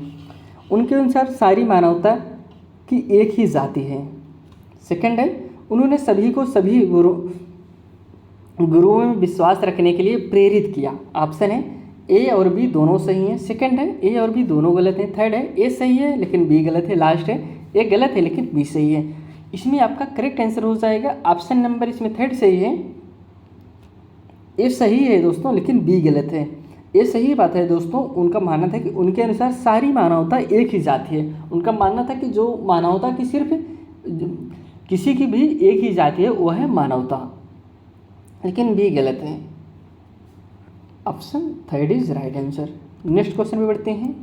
उनके अनुसार सारी मानवता की एक ही जाति है। सेकंड है, उन्होंने सभी को सभी गुरुओं में विश्वास रखने के लिए प्रेरित किया। ऑप्शन है A और B दोनों सही हैं। सेकंड है A और B दोनों गलत हैं। थर्ड है A सही है लेकिन B गलत है। लास्ट है A गलत है लेकिन B सही है। इसमें आपका करेक्ट आंसर हो जाएगा ऑप्शन नंबर इसमें थर्ड सही है। A सही है दोस्तों लेकिन B गलत है। A सही बात है दोस्तों, उनका मानना था कि उनके अनुसार सारी मानवता एक ही जाति है। उनका मानना था कि जो मानवता की सिर्फ किसी की भी एक ही जाति है वह है मानवता, लेकिन B गलत है। Option third is right answer. Next question में बढ़ते हैं।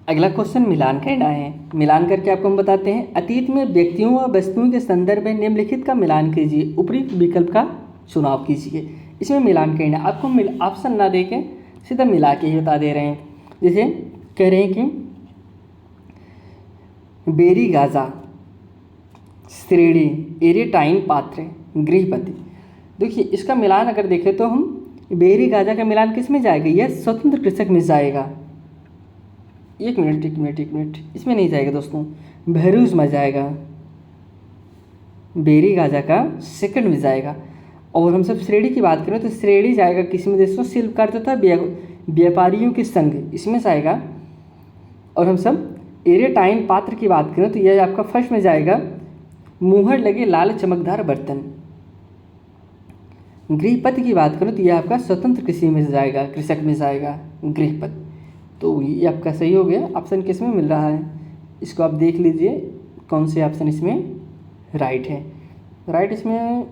अगला क्वेश्चन मिलान करना है। मिलान करके आपको हम बताते हैं, अतीत में व्यक्तियों व वस्तुओं के संदर्भ में निम्नलिखित का मिलान कीजिए, उपयुक्त विकल्प का चुनाव कीजिए। इसमें मिलान करना, आपको ऑप्शन ना दे के सीधा मिला के ही बता दे रहे हैं। जैसे कह रहे हैं कि बेरी गाजा, श्रेणी, एरेटाइन पात्र, गृहपति। देखिए इसका मिलान अगर देखें तो हम बेरी गाजा का मिलान किस में जाएगा? यह स्वतंत्र कृषक में जाएगा। एक मिनट, इसमें नहीं जाएगा दोस्तों, भैरूज में जाएगा। बेरी गाजा का सेकंड में जाएगा। और हम सब श्रेणी की बात करें तो श्रेणी जाएगा किस में दोस्तों? शिल्पकार तथा व्यापारियों के संघ, इसमें जाएगा। और हम सब एरेटाइन पात्र की बात करें तो यह आपका फर्स्ट में जाएगा, मुहर लगे लाल चमकदार बर्तन। गृहपति की बात करें तो यह आपका स्वतंत्र कृषि में जाएगा, कृषक में जाएगा गृहपति। तो ये आपका सही हो गया। ऑप्शन किस में मिल रहा है इसको आप देख लीजिए, कौन से ऑप्शन इसमें राइट है। राइट इसमें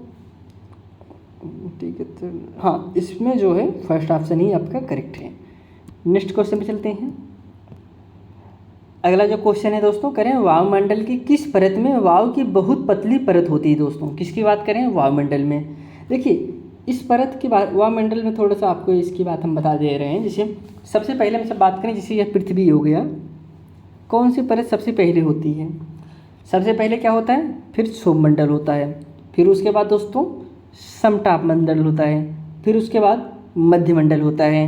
ठीक है, तो हाँ इसमें जो है फर्स्ट ऑप्शन ही आपका करेक्ट है। नेक्स्ट क्वेश्चन पे चलते हैं। अगला जो क्वेश्चन है दोस्तों, करें वायुमंडल की किस परत में वायु की बहुत पतली परत होती है दोस्तों? किसकी बात करें? वायुमंडल में। देखिए इस परत की बात, वायुमंडल में थोड़ा सा आपको इसकी बात हम बता दे रहे हैं। जैसे सबसे पहले हम सब बात करें, जैसे यह पृथ्वी हो गया, कौन सी परत सबसे पहले होती है? सबसे पहले क्या होता है? फिर क्षोभमंडल होता है, फिर उसके बाद दोस्तों समताप मंडल होता है, फिर उसके बाद मध्यमंडल होता है।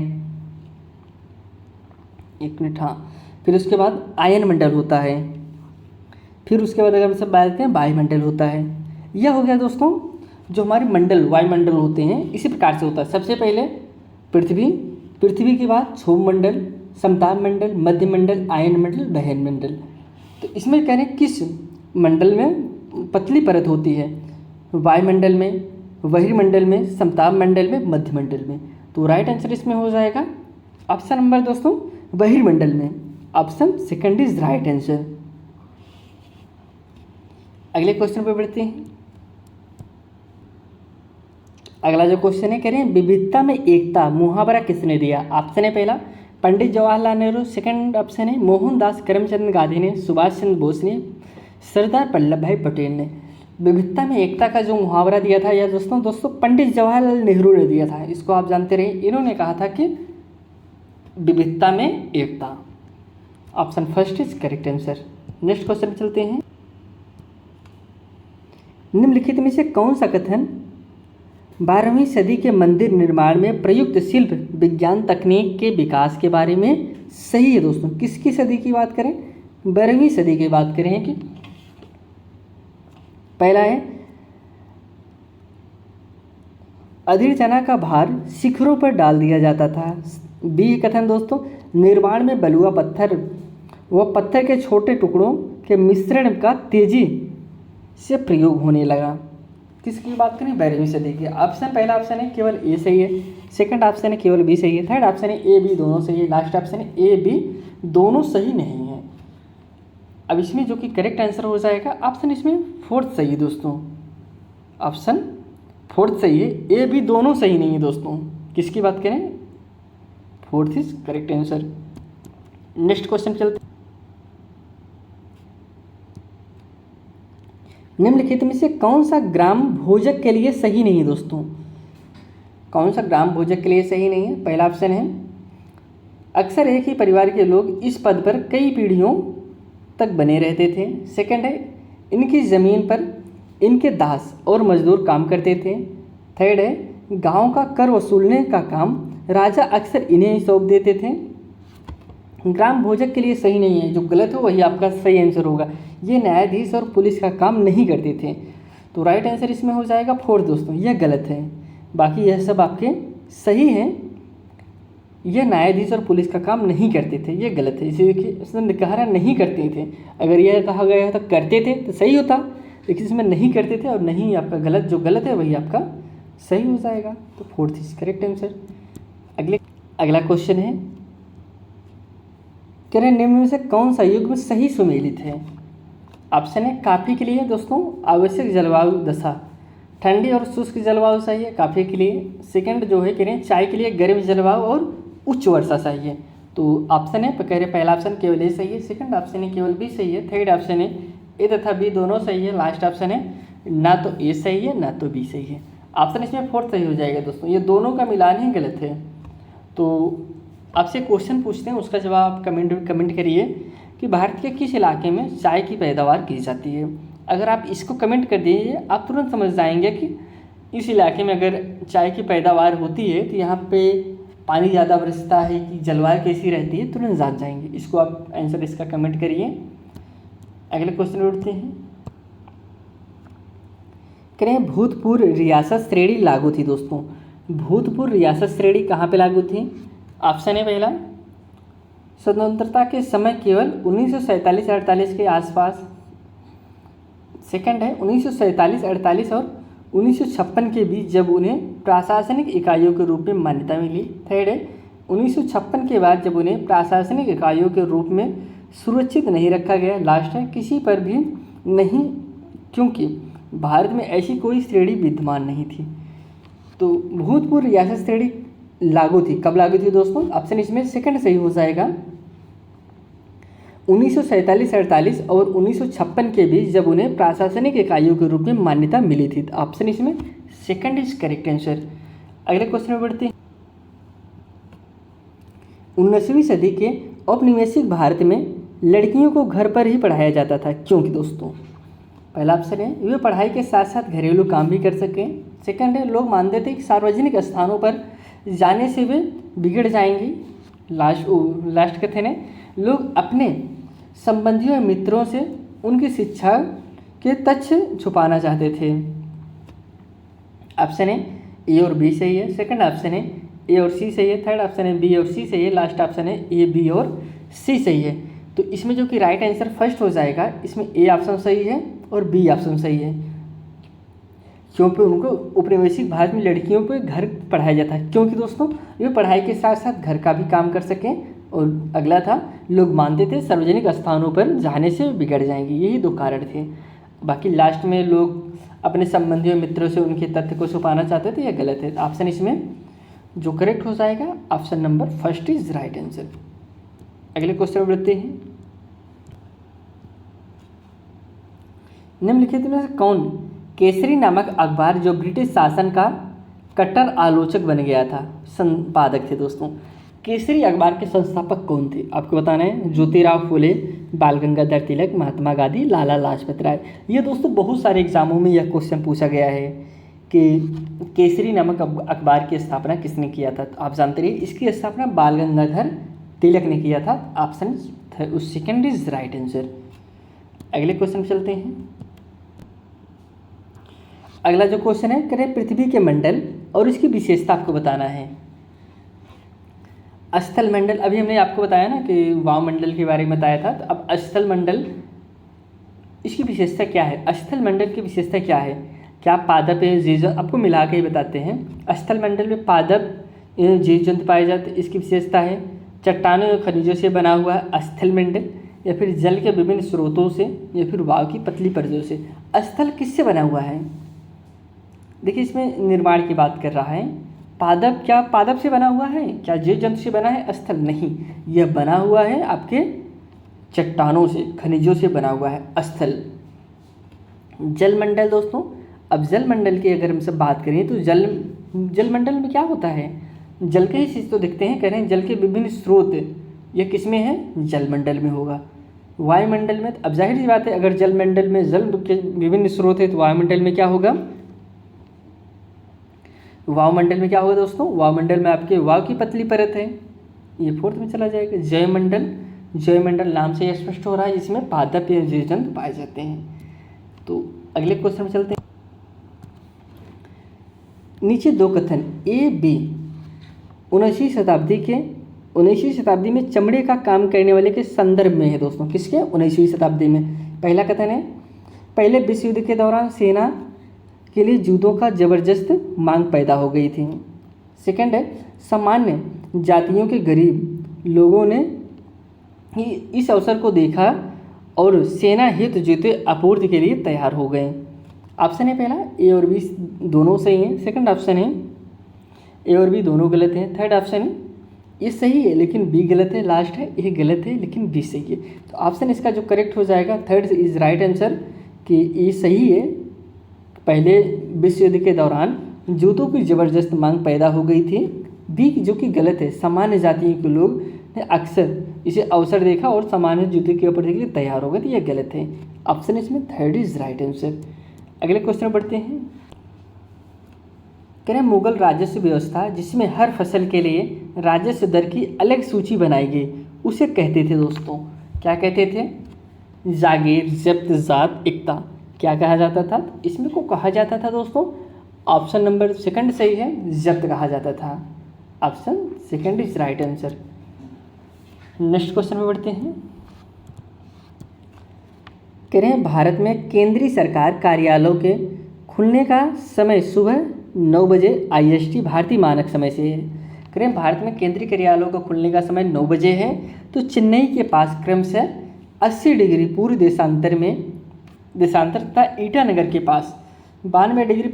एक मिनट, हाँ, फिर उसके बाद आयन मंडल होता है, फिर उसके बाद अगर हम सब बात करें वायुमंडल होता है। यह हो गया दोस्तों जो हमारे मंडल, वायुमंडल होते हैं, इसी प्रकार से होता है। सबसे पहले पृथ्वी के बाद क्षोभमंडल, समताप मंडल, मध्यमंडल, आयन मंडल, बहन मंडल। तो इसमें कह रहे हैं किस मंडल में पतली परत होती है? वायुमंडल में, बहिर्मंडल में, समताप मंडल में, मध्यमंडल में। तो राइट आंसर इसमें हो जाएगा ऑप्शन नंबर दोस्तों बहिर्मंडल में। Option second is right answer. अगले क्वेश्चन पर बढ़ते हैं। अगला जो क्वेश्चन है, कह रहे हैं विविधता में एकता मुहावरा किसने दिया? ऑप्शन है पहला पंडित जवाहरलाल नेहरू, सेकंड ऑप्शन है मोहनदास करमचंद गांधी ने, सुभाष चंद्र बोस ने, सरदार वल्लभ भाई पटेल ने। विविधता में एकता का जो मुहावरा दिया था या दोस्तों पंडित जवाहरलाल नेहरू ने दिया था, इसको आप जानते रहे। इन्होंने कहा था कि विविधता में एकता। Option first is correct answer. Next question चलते हैं। निम्नलिखित में से कौन सा कथन 12वीं सदी के मंदिर निर्माण में प्रयुक्त शिल्प विज्ञान तकनीक के विकास के बारे में सही है दोस्तों? किसकी सदी की बात करें? 12वीं सदी की बात करें कि पहला है अधीर चना का भार शिखरों पर डाल दिया जाता था। बी कथन दोस्तों निर्माण में बलुआ पत्थर व पत्थर के छोटे टुकड़ों के मिश्रण का तेजी से प्रयोग होने लगा। किसकी बात करें? 12वीं सदी की। ऑप्शन पहला ऑप्शन है केवल ए सही है, सेकंड ऑप्शन है केवल बी सही है, थर्ड ऑप्शन है ए बी दोनों सही है, लास्ट ऑप्शन है ए बी दोनों सही नहीं है। अब इसमें जो कि करेक्ट आंसर हो जाएगा ऑप्शन इसमें फोर्थ सही है दोस्तों। ऑप्शन फोर्थ सही है, ए बी दोनों सही नहीं है दोस्तों। किसकी बात करें? Fourth is correct answer. Next question चलते। निम्नलिखित में से कौन सा ग्राम भोजक के लिए सही नहीं है दोस्तों? कौन सा ग्राम भोजक के लिए सही नहीं है? पहला ऑप्शन है अक्सर एक ही परिवार के लोग इस पद पर कई पीढ़ियों तक बने रहते थे। सेकंड है इनकी ज़मीन पर इनके दास और मजदूर काम करते थे। थर्ड है गांव का कर वसूलने का काम राजा अक्सर इन्हें ही सौंप देते थे। ग्राम भोजक के लिए सही नहीं है, जो गलत हो वही आपका सही आंसर होगा। ये न्यायाधीश और पुलिस का काम नहीं करते थे, तो राइट आंसर इसमें हो जाएगा फोर्थ दोस्तों। यह गलत है, बाकी यह सब आपके सही हैं। यह न्यायाधीश और पुलिस का काम नहीं करते थे, ये गलत है। इसे देखिए इसने कहा रहा नहीं करते थे, अगर यह कहा गया तो करते थे तो सही होता, लेकिन इसमें नहीं करते थे और नहीं आपका गलत, जो गलत है वही आपका सही हो जाएगा। तो फोर्थ इज करेक्ट आंसर। अगला क्वेश्चन है कह रहे निम्न में से कौन सा युग में सही सुमेलित है? ऑप्शन है काफ़ी के लिए दोस्तों आवश्यक जलवायु दशा, ठंडी और शुष्क जलवायु सही है काफ़ी के लिए। सेकंड जो है कह रहे हैं चाय के लिए गर्म जलवायु और उच्च वर्षा सही है। तो ऑप्शन है कह रहे पहला ऑप्शन केवल ए सही है, सेकंड ऑप्शन है केवल बी सही है, थर्ड ऑप्शन है ए तथा बी दोनों सही है, लास्ट ऑप्शन है ना तो ए सही है ना तो बी सही है। ऑप्शन इसमें फोर्थ सही हो जाएगा दोस्तों, ये दोनों का मिलान ही गलत है। तो आपसे क्वेश्चन पूछते हैं, उसका जवाब कमेंट करिए कि भारत के किस इलाके में चाय की पैदावार की जाती है। अगर आप इसको कमेंट कर दीजिए आप तुरंत समझ जाएंगे कि इस इलाके में अगर चाय की पैदावार होती है तो यहाँ पे पानी ज़्यादा बरसता है कि जलवायु कैसी रहती है, तुरंत जान जाएंगे। इसको आप आंसर इसका कमेंट करिए। अगले क्वेश्चन उठते हैं। करें भूतपूर्व रियासत श्रेणी लागू थी दोस्तों। भूतपूर्व रियासत श्रेणी कहाँ पे लागू थी? ऑप्शन है पहला स्वतंत्रता के समय केवल 1947-48 के आसपास, सेकंड है 1947-48 और 1956 के बीच जब उन्हें प्रशासनिक इकाइयों के रूप में मान्यता मिली, थर्ड है 1956 के बाद जब उन्हें प्रशासनिक इकाइयों के रूप में सुरक्षित नहीं रखा गया, लास्ट है किसी पर भी नहीं क्योंकि भारत में ऐसी कोई श्रेणी विद्यमान नहीं थी। तो भूतपूर्व रियासत श्रेणी लागू थी, कब लागू थी दोस्तों? ऑप्शन इसमें सेकंड सही हो जाएगा 1947-48 और 1956 के बीच जब उन्हें प्रशासनिक इकाइयों के रूप में मान्यता मिली थी। ऑप्शन इसमें सेकंड इज करेक्ट आंसर। अगले क्वेश्चन में बढ़ते हैं। 19वीं सदी के औपनिवेशिक भारत में लड़कियों को घर पर ही पढ़ाया जाता था, क्योंकि दोस्तों पहला ऑप्शन है वे पढ़ाई के साथ साथ घरेलू काम भी कर सकें, सेकंड है लोग मानते थे कि सार्वजनिक स्थानों पर जाने से वे बिगड़ जाएंगी, लास्ट कथन है लोग अपने संबंधियों और मित्रों से उनकी शिक्षा के तथ्य छुपाना चाहते थे। ऑप्शन है ए और बी सही है, सेकंड ऑप्शन है ए और सी सही है, थर्ड ऑप्शन है बी और सी सही है, लास्ट ऑप्शन है ए बी और सी सही है। तो इसमें जो कि राइट आंसर फर्स्ट हो जाएगा, इसमें ए ऑप्शन सही है और बी ऑप्शन सही है, क्योंकि उनको औपनिवेशिक भारत में लड़कियों को घर पढ़ाया जाता है, क्योंकि दोस्तों वे पढ़ाई के साथ साथ घर का भी काम कर सकें, और अगला था लोग मानते थे सार्वजनिक स्थानों पर जाने से बिगड़ जाएंगी, यही दो कारण थे। बाकी लास्ट में लोग अपने संबंधियों मित्रों से उनके तथ्य को छुपाना चाहते थे, यह गलत है। ऑप्शन इसमें जो करेक्ट हो जाएगा option number first is right answer. अगले क्वेश्चन में बढ़ते हैं। निम्नलिखित में से कौन केसरी नामक अखबार जो ब्रिटिश शासन का कट्टर आलोचक बन गया था, संपादक थे दोस्तों। केसरी अखबार के संस्थापक कौन थे आपको बताना है। ज्योतिराव फुले, बाल गंगाधर तिलक, महात्मा गांधी, लाला लाजपत राय। ये दोस्तों बहुत सारे एग्जामों में यह क्वेश्चन पूछा गया है कि केसरी नामक अखबार की स्थापना किसने किया था। तो आप जानते रहिए इसकी स्थापना बाल गंगाधर तिलक ने किया था। Option second is right answer. अगले क्वेश्चन चलते हैं। अगला जो क्वेश्चन है, करें पृथ्वी के मंडल और इसकी विशेषता आपको बताना है। स्थल मंडल, अभी हमने आपको बताया ना कि वायुमंडल के बारे में बताया था। तो अब स्थल मंडल, इसकी विशेषता क्या है। स्थल मंडल की विशेषता क्या है। क्या पादप जीव जंतु, आपको मिला के ही बताते हैं। स्थल मंडल में पादप जीव जंतु पाए जाते, इसकी विशेषता है। चट्टानों और खनिजों से बना हुआ स्थल मंडल, या फिर जल के विभिन्न स्रोतों से, या फिर वायु की पतली परतों से। स्थल किससे बना हुआ है। देखिए इसमें निर्माण की बात कर रहा है। पादप, क्या पादप से बना हुआ है, क्या जीव जंतु से बना है। स्थल नहीं, यह बना हुआ है आपके चट्टानों से, खनिजों से बना हुआ है स्थल। जलमंडल दोस्तों, अब जलमंडल की अगर हम सब बात करें तो जलमंडल में क्या होता है। जल के ही चीज़ तो दिखते हैं, कह रहे हैं जल के विभिन्न स्रोत, यह किस में है, जलमंडल में होगा। वायुमंडल में, अब जाहिर सी बात है अगर जलमंडल में जल के विभिन्न स्रोत है तो वायुमंडल में क्या होगा, वायुमंडल में क्या होगा दोस्तों, वायुमंडल में आपके वायु की पतली परत है, ये फोर्थ में चला जाएगा। जयमंडल, जयमंडल नाम से यह स्पष्ट हो रहा है जिसमें पादप या जीव जंतु पाए जाते हैं। तो अगले क्वेश्चन में चलते हैं। नीचे दो कथन ए बी 19वीं शताब्दी में चमड़े का काम करने वाले के संदर्भ में है दोस्तों। किसके, 19वीं शताब्दी में। पहला कथन है, पहले विश्व युद्ध के दौरान सेना के लिए जूतों का जबरदस्त मांग पैदा हो गई थी। सेकंड है, सामान्य जातियों के गरीब लोगों ने इस अवसर को देखा और सेना हित जूते आपूर्ति के लिए तैयार हो गए। ऑप्शन है पहला, ए और बी दोनों सही हैं। सेकंड ऑप्शन है ए और बी दोनों गलत हैं। थर्ड ऑप्शन है ये सही है लेकिन बी गलत है। लास्ट है ए गलत है लेकिन बी सही है। तो ऑप्शन इसका जो करेक्ट हो जाएगा थर्ड इज राइट आंसर कि ए सही है। पहले विश्व युद्ध के दौरान जूतों की ज़बरदस्त मांग पैदा हो गई थी। बी जो कि गलत है, सामान्य जाति के लोग ने अक्सर इसे अवसर देखा और सामान्य जूते के ऊपर के लिए तैयार हो गए, तो यह गलत है। ऑप्शन इसमें थर्ड इज राइट आंसर। अगले क्वेश्चन बढ़ते हैं। कह रहे हैं मुगल राजस्व व्यवस्था जिसमें हर फसल के लिए राजस्व दर की अलग सूची बनाई गई उसे कहते थे दोस्तों, क्या कहते थे, जागीर, जब्त, जात, इक्ता, क्या कहा जाता था। इसमें को कहा जाता था दोस्तों, ऑप्शन नंबर सेकंड सही है, जब्त कहा जाता था। Option second is right answer. Next question में बढ़ते हैं। कह रहे हैं भारत में केंद्रीय सरकार कार्यालयों के खुलने का समय सुबह 9 बजे IST भारतीय मानक समय से है। कह रहे हैं भारत में केंद्रीय कार्यालयों का खुलने का समय 9 बजे है। तो चेन्नई के पास क्रमशः 80 डिग्री पूर्व देशांतर तथा ईटानगर के पास 92 डिग्री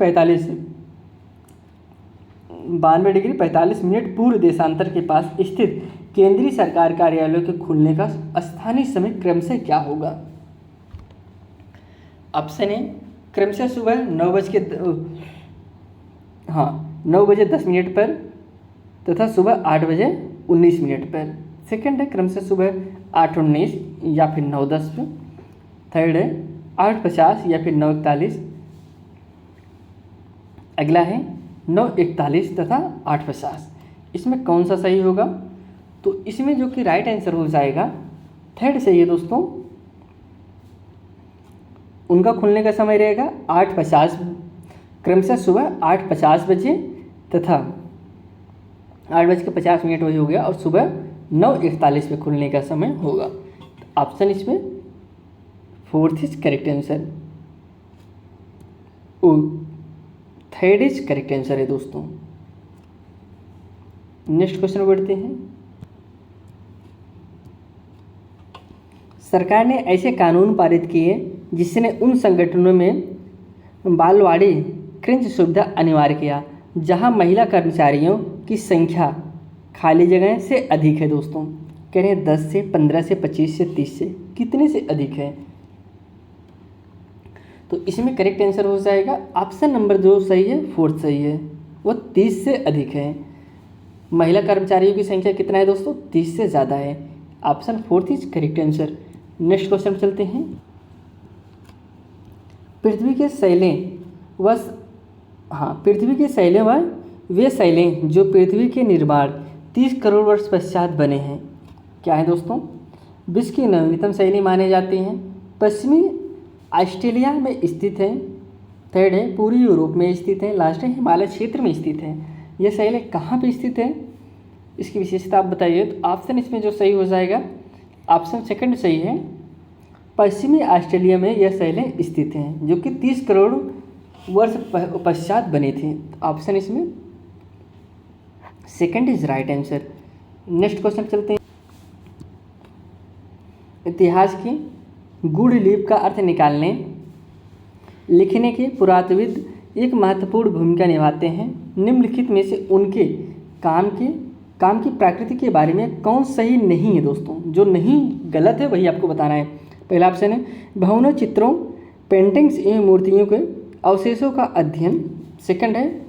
45 मिनट पूर्व देशांतर के पास स्थित केंद्रीय सरकार कार्यालयों के खुलने का स्थानीय समय क्रमशः क्या होगा। ऑप्शन ए क्रमशः सुबह 9 बजे 10 मिनट पर तथा सुबह 8 बजे 19 मिनट पर। सेकंड है क्रमशः सुबह 8:19 या फिर 9:10 पर। थर्ड है 8:50 या फिर 9:41। अगला है 9:41 तथा 8:50। इसमें कौन सा सही होगा, तो इसमें जो कि राइट आंसर हो जाएगा थर्ड सही है दोस्तों। उनका खुलने का समय रहेगा 8:50, क्रमशः सुबह 8:50 बजे तथा 8:50 वही हो गया, और सुबह 9:41 पे खुलने का समय होगा। ऑप्शन इसमें fourth is correct answer, third is correct answer है दोस्तों। नेक्स्ट क्वेश्चन में बढ़ते हैं। सरकार ने ऐसे कानून पारित किए जिसने उन संगठनों में बालवाड़ी क्रंच सुविधा अनिवार्य किया जहां महिला कर्मचारियों की संख्या खाली जगह से अधिक है दोस्तों। कह रहे हैं 10 से 15 से 25 से 30 से कितने से अधिक है। तो इसमें करेक्ट आंसर हो जाएगा ऑप्शन नंबर 2 सही है, 4 सही है, वो 30 से अधिक है। महिला कर्मचारियों की संख्या कितना है दोस्तों, 30 से ज़्यादा है। Option 4 is correct answer. Next question चलते हैं। पृथ्वी के शैलें पृथ्वी के शैलें वे शैलें जो पृथ्वी के निर्माण 30 करोड़ वर्ष पश्चात बने हैं, क्या है दोस्तों। विश्व की नवीनतम शैली माने जाती हैं, पश्चिमी ऑस्ट्रेलिया में स्थित है, थर्ड है पूर्वी यूरोप में स्थित है, लास्ट है हिमालय क्षेत्र में स्थित है। यह शैलें कहाँ पे स्थित है, इसकी विशेषता आप बताइए। तो ऑप्शन इसमें जो सही हो जाएगा ऑप्शन सेकंड सही है, पश्चिमी ऑस्ट्रेलिया में यह शैलें स्थित हैं जो कि 30 करोड़ वर्ष पश्चात बने थे। ऑप्शन इसमें second is right answer. Next question चलते हैं। इतिहास की गूढ़ लिपि का अर्थ निकालने लिखने के पुरातत्वविद एक महत्वपूर्ण भूमिका निभाते हैं। निम्नलिखित में से उनके काम की प्रकृति के बारे में कौन सही नहीं है दोस्तों, जो नहीं गलत है वही आपको बताना है। पहला ऑप्शन है भवनों, चित्रों, पेंटिंग्स एवं मूर्तियों के अवशेषों का अध्ययन। सेकंड है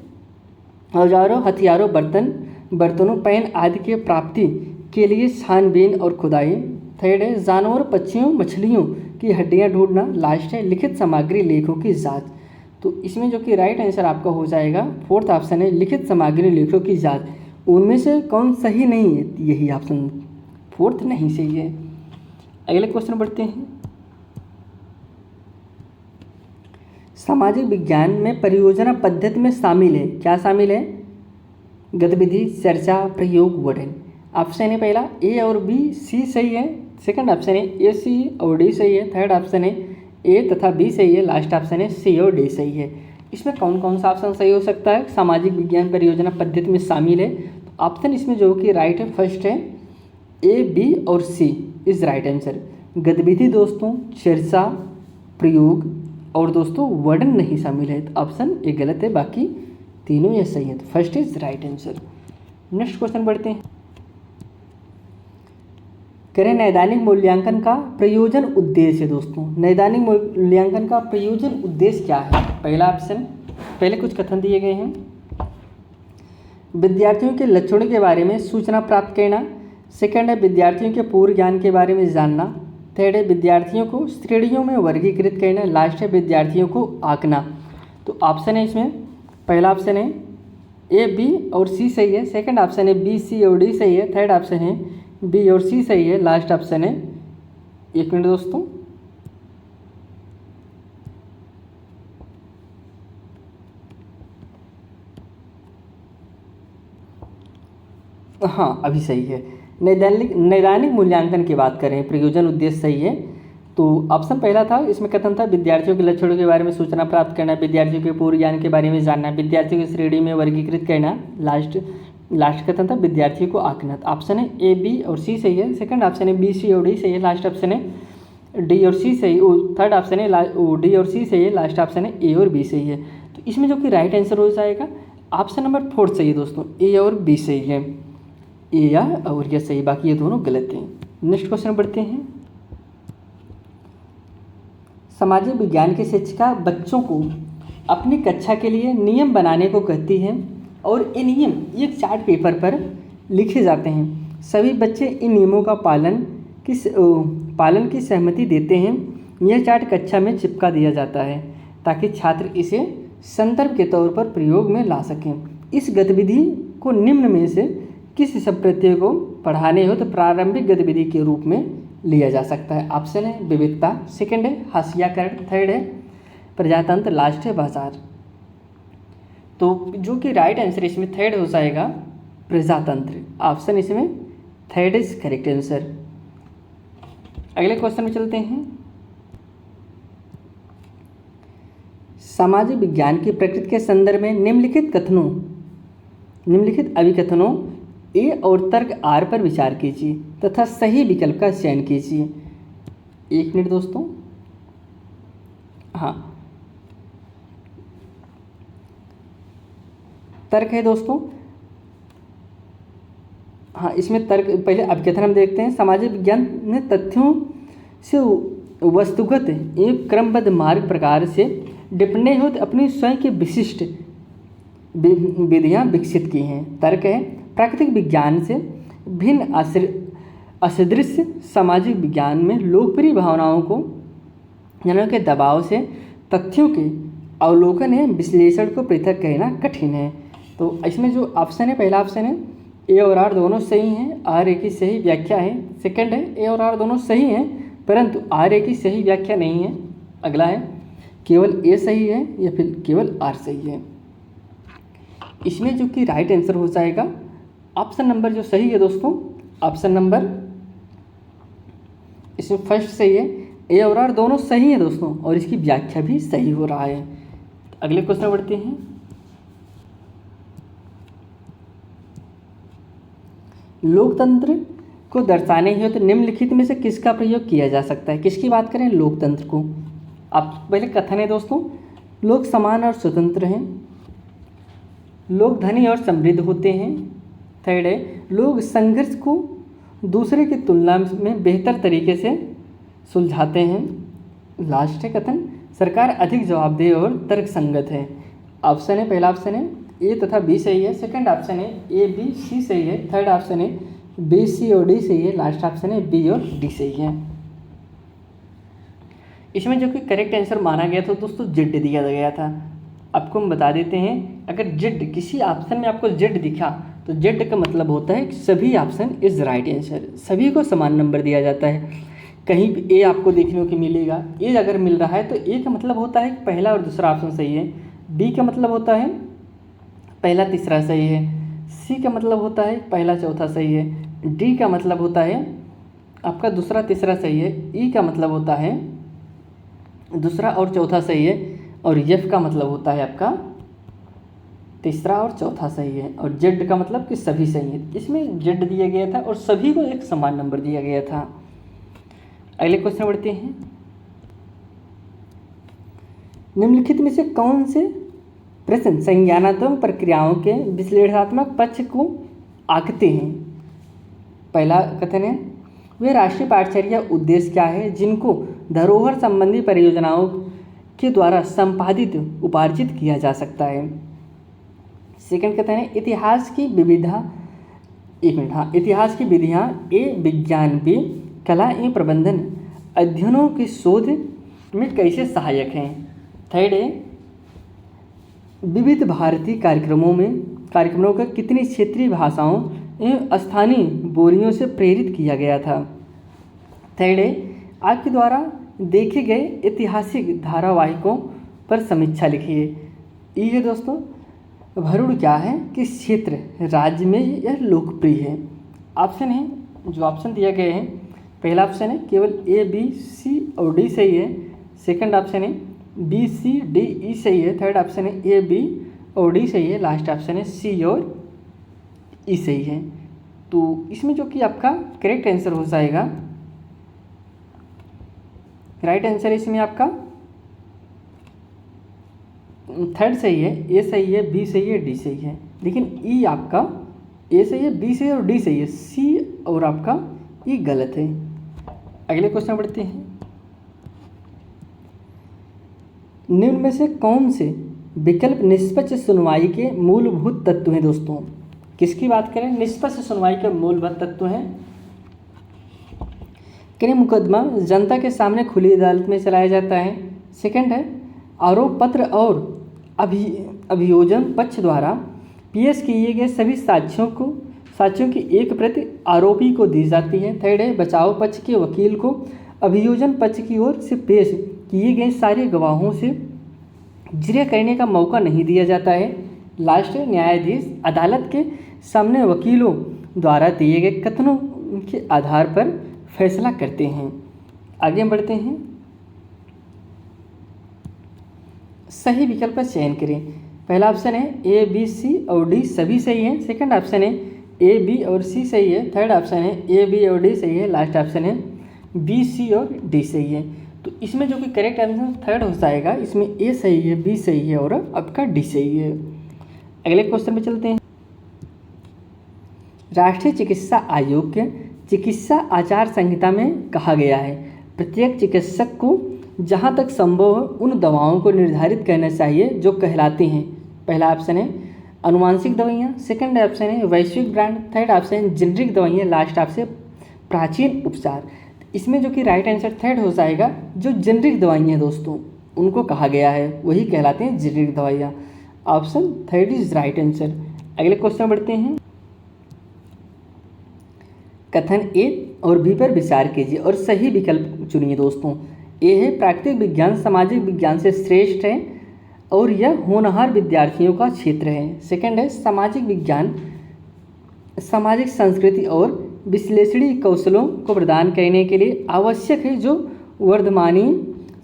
औजारों, हथियारों, बर्तनों, पैन आदि के प्राप्ति के लिए छानबीन और खुदाई। थर्ड है जानवर, पक्षियों, मछलियों की हड्डियां ढूंढना। लास्ट है लिखित सामग्री लेखों की जांच। तो इसमें जो कि राइट आंसर आपका हो जाएगा फोर्थ ऑप्शन है लिखित सामग्री लेखों की जांच। उनमें से कौन सही नहीं है, यही ऑप्शन फोर्थ नहीं सही है। अगले क्वेश्चन बढ़ते हैं। सामाजिक विज्ञान में परियोजना पद्धति में शामिल है, क्या शामिल है, गतिविधि, चर्चा, प्रयोग, वर्णन। ऑप्शन है पहला ए और बी, सी सही है। सेकंड ऑप्शन है ए, सी और डी सही है। थर्ड ऑप्शन है ए तथा बी सही है। लास्ट ऑप्शन है सी और डी सही है। इसमें कौन कौन सा ऑप्शन सही हो सकता है, सामाजिक विज्ञान परियोजना पद्धति में शामिल है। तो ऑप्शन इसमें जो कि राइट है फर्स्ट है ए, बी और सी इज राइट आंसर। गतिविधि दोस्तों, चर्चा, प्रयोग और दोस्तों वर्णन नहीं शामिल है। तो ऑप्शन ए गलत है, बाकी तीनों ये सही है। तो first is right answer. Next question बढ़ते हैं। करें नैदानिक मूल्यांकन का प्रयोजन उद्देश्य दोस्तों, नैदानिक मूल्यांकन का प्रयोजन उद्देश्य क्या है। पहला ऑप्शन, पहले कुछ कथन दिए गए हैं। विद्यार्थियों के लक्षणों के बारे में सूचना प्राप्त करना। सेकंड है विद्यार्थियों के पूर्व ज्ञान के बारे में जानना। थर्ड है विद्यार्थियों को श्रेणियों में वर्गीकृत करना। लास्ट है विद्यार्थियों को आंकना। तो ऑप्शन है इसमें पहला ऑप्शन है ए, बी और सी सही है। सेकंड ऑप्शन है बी, सी और डी सही है। थर्ड ऑप्शन है बी और सी सही है। लास्ट ऑप्शन है, एक मिनट दोस्तों, हाँ अभी सही है। नैदानिक मूल्यांकन की बात करें, प्रयोजन उद्देश्य सही है। तो ऑप्शन पहला था, इसमें कथन था विद्यार्थियों के लक्षणों के बारे में सूचना प्राप्त करना, विद्यार्थियों के पूर्व ज्ञान के बारे में जानना, विद्यार्थियों की श्रेणी में वर्गीकृत करना। लास्ट कथन था विद्यार्थियों को आंकना। ऑप्शन है ए, बी और सी सही है। सेकंड ऑप्शन है बी, सी और डी सही है। लास्ट ऑप्शन है डी और सी सही। थर्ड ऑप्शन है डी और सी सही है। लास्ट ऑप्शन है ए और बी सही है। तो इसमें जो कि राइट आंसर हो जाएगा ऑप्शन नंबर 4 सही है दोस्तों, ए और बी सही है। ए या और या सही, बाकी ये दोनों गलत हैं। नेक्स्ट क्वेश्चन बढ़ते हैं। सामाजिक विज्ञान की शिक्षिका बच्चों को अपनी कक्षा के लिए नियम बनाने को कहती है और ये नियम एक चार्ट पेपर पर लिखे जाते हैं। सभी बच्चे इन नियमों का पालन की सहमति देते हैं। यह चार्ट कक्षा में चिपका दिया जाता है ताकि छात्र इसे संदर्भ के तौर पर प्रयोग में ला सकें। इस गतिविधि को निम्न में से किस सब प्रत्यय को पढ़ाने हो तो प्रारंभिक गतिविधि के रूप में लिया जा सकता है। ऑप्शन है विविधता, सेकंड है हास्याकरण, थर्ड है प्रजातंत्र, लास्ट है बाजार। तो जो कि राइट आंसर इसमें थर्ड हो जाएगा प्रजातंत्र। ऑप्शन इसमें थर्ड इज करेक्ट आंसर। अगले क्वेश्चन में चलते हैं। सामाजिक विज्ञान की प्रकृति के संदर्भ में निम्नलिखित अभिकथनों ए और तर्क आर पर विचार कीजिए तथा सही विकल्प का चयन कीजिए। एक मिनट दोस्तों, हाँ तर्क है दोस्तों, हाँ, इसमें तर्क पहले अभिकथन हम देखते हैं। सामाजिक विज्ञान ने तथ्यों से वस्तुगत एवं क्रमबद्ध मार्ग प्रकार से निपटने हेतु अपनी स्वयं की विशिष्ट विधियाँ विकसित की हैं। तर्क है प्राकृतिक विज्ञान से भिन्न असदृश्य सामाजिक विज्ञान में लोकप्रिय भावनाओं को जनों के दबाव से तथ्यों के अवलोकन एवं विश्लेषण को पृथक कहना कठिन है। तो इसमें जो ऑप्शन है, पहला ऑप्शन है ए और आर दोनों सही हैं, आर ए की सही व्याख्या है। सेकंड है ए और आर दोनों सही हैं परंतु आर ए की सही व्याख्या नहीं है। अगला है केवल ए सही है या फिर केवल आर सही है। इसमें जो कि राइट आंसर हो जाएगा ऑप्शन नंबर जो सही है दोस्तों, ऑप्शन नंबर इसमें फर्स्ट सही है। ए और आर दोनों सही हैं दोस्तों और इसकी व्याख्या भी सही हो रहा है। अगले क्वेश्चन बढ़ते हैं। लोकतंत्र को दर्शाने हेतु तो निम्नलिखित में से किसका प्रयोग किया जा सकता है। किसकी बात करें, लोकतंत्र को। आप पहले कथन है दोस्तों, लोग समान और स्वतंत्र हैं, लोग धनी और समृद्ध होते हैं। थर्ड है लोग संघर्ष को दूसरे की तुलना में बेहतर तरीके से सुलझाते हैं। लास्ट है कथन सरकार अधिक जवाबदेह और तर्कसंगत है। ऑप्शन है, पहला ऑप्शन है ए तथा बी सही है। सेकंड ऑप्शन है ए बी सी सही है। थर्ड ऑप्शन है बी सी और डी सही है। लास्ट ऑप्शन है बी और डी सही है। इसमें जो कि करेक्ट आंसर माना गया था दोस्तों जेड दिया गया था। आपको हम बता देते हैं, अगर जेड किसी ऑप्शन में आपको जेड दिखा तो जेड का मतलब होता है कि सभी ऑप्शन इज राइट आंसर, सभी को समान नंबर दिया जाता है। कहीं भी ए आपको देखने को मिलेगा, ए अगर मिल रहा है तो ए का मतलब होता है कि पहला और दूसरा ऑप्शन सही है। बी का मतलब होता है पहला तीसरा सही है। सी का मतलब होता है पहला चौथा सही है। डी का मतलब होता है आपका दूसरा तीसरा सही है। ई का मतलब होता है दूसरा और चौथा सही है। और एफ का मतलब होता है आपका तीसरा और चौथा सही है। और जेड का मतलब कि सभी सही है। इसमें जेड दिया गया था और सभी को एक समान नंबर दिया गया था। अगले क्वेश्चन बढ़ते हैं। निम्नलिखित में से कौन से प्रश्न संज्ञानात्मक प्रक्रियाओं के विश्लेषणात्मक पक्ष को आंकते हैं। पहला कथन है वे राष्ट्रीय पाठचर्या उद्देश्य क्या है जिनको धरोहर संबंधी परियोजनाओं के द्वारा संपादित उपार्जित किया जा सकता है। सेकंड कथन है इतिहास की विविधा इतिहास की विधियाँ ए विज्ञान बी कला एवं प्रबंधन अध्ययनों की शोध में कैसे सहायक हैं। थर्ड है विविध भारतीय कार्यक्रमों का कितनी क्षेत्रीय भाषाओं एवं स्थानीय बोलियों से प्रेरित किया गया था। थर्ड है आपके द्वारा देखे गए ऐतिहासिक धारावाहिकों पर समीक्षा लिखिए। ये है दोस्तों भरूण क्या है, किस क्षेत्र राज्य में यह लोकप्रिय है। ऑप्शन है जो ऑप्शन दिया गया है, पहला ऑप्शन है केवल ए बी सी और डी सही है। सेकंड ऑप्शन है बी सी डी ई सही है। थर्ड ऑप्शन है ए बी और डी सही है। लास्ट ऑप्शन है सी और ई सही है। तो इसमें जो कि आपका करेक्ट आंसर हो जाएगा, राइट आंसर इसमें आपका थर्ड सही है, ए सही है, बी सही है, डी सही है। लेकिन ई आपका ए सही है, बी सही है और डी सही है, सी और आपका ई गलत है। अगले क्वेश्चन बढ़ते हैं। निम्न में से कौन से विकल्प निष्पक्ष सुनवाई के मूलभूत तत्व हैं दोस्तों। किसकी बात करें, निष्पक्ष सुनवाई के मूलभूत तत्व हैं। कहीं मुकदमा जनता के सामने खुली अदालत में चलाया जाता है। सेकंड है आरोप पत्र और अभियोजन पक्ष द्वारा पेश किए गए सभी साक्ष्यों की एक प्रति आरोपी को दी जाती है। थर्ड है बचाव पक्ष के वकील को अभियोजन पक्ष की ओर से पेश किए गए सारे गवाहों से जिरह करने का मौका नहीं दिया जाता है। लास्ट है न्यायाधीश अदालत के सामने वकीलों द्वारा दिए गए कथनों के आधार पर फैसला करते हैं। आगे बढ़ते हैं। सही विकल्प का चयन करें। पहला ऑप्शन है ए बी सी और डी सभी सही है। सेकंड ऑप्शन है ए बी और सी सही है। थर्ड ऑप्शन है ए बी और डी सही है। लास्ट ऑप्शन है बी सी और डी सही है। तो इसमें जो कि करेक्ट आंसर थर्ड हो जाएगा। इसमें ए सही है, बी सही है और आपका डी सही है। अगले क्वेश्चन पे चलते हैं। राष्ट्रीय चिकित्सा आयोग के चिकित्सा आचार संहिता में कहा गया है प्रत्येक चिकित्सक को जहाँ तक संभव हो उन दवाओं को निर्धारित करना चाहिए जो कहलाती हैं। पहला ऑप्शन है अनुवांशिक दवाइयाँ, सेकंड ऑप्शन है वैश्विक ब्रांड, थर्ड ऑप्शन है जेनरिक दवाइयाँ, लास्ट ऑप्शन प्राचीन उपचार। इसमें जो कि राइट आंसर थर्ड हो जाएगा, जो जेनरिक दवाइयाँ हैं दोस्तों उनको कहा गया है वही कहलाते हैं जेनरिक दवाइयाँ। Option third is right answer. अगले क्वेश्चन बढ़ते हैं। कथन ए और बी पर विचार कीजिए और सही विकल्प चुनिए दोस्तों। ए है प्राकृतिक विज्ञान सामाजिक विज्ञान से श्रेष्ठ है और यह होनहार विद्यार्थियों का क्षेत्र है। सेकंड है सामाजिक विज्ञान सामाजिक संस्कृति और विश्लेषणी कौशलों को प्रदान करने के लिए आवश्यक है जो वर्धमानी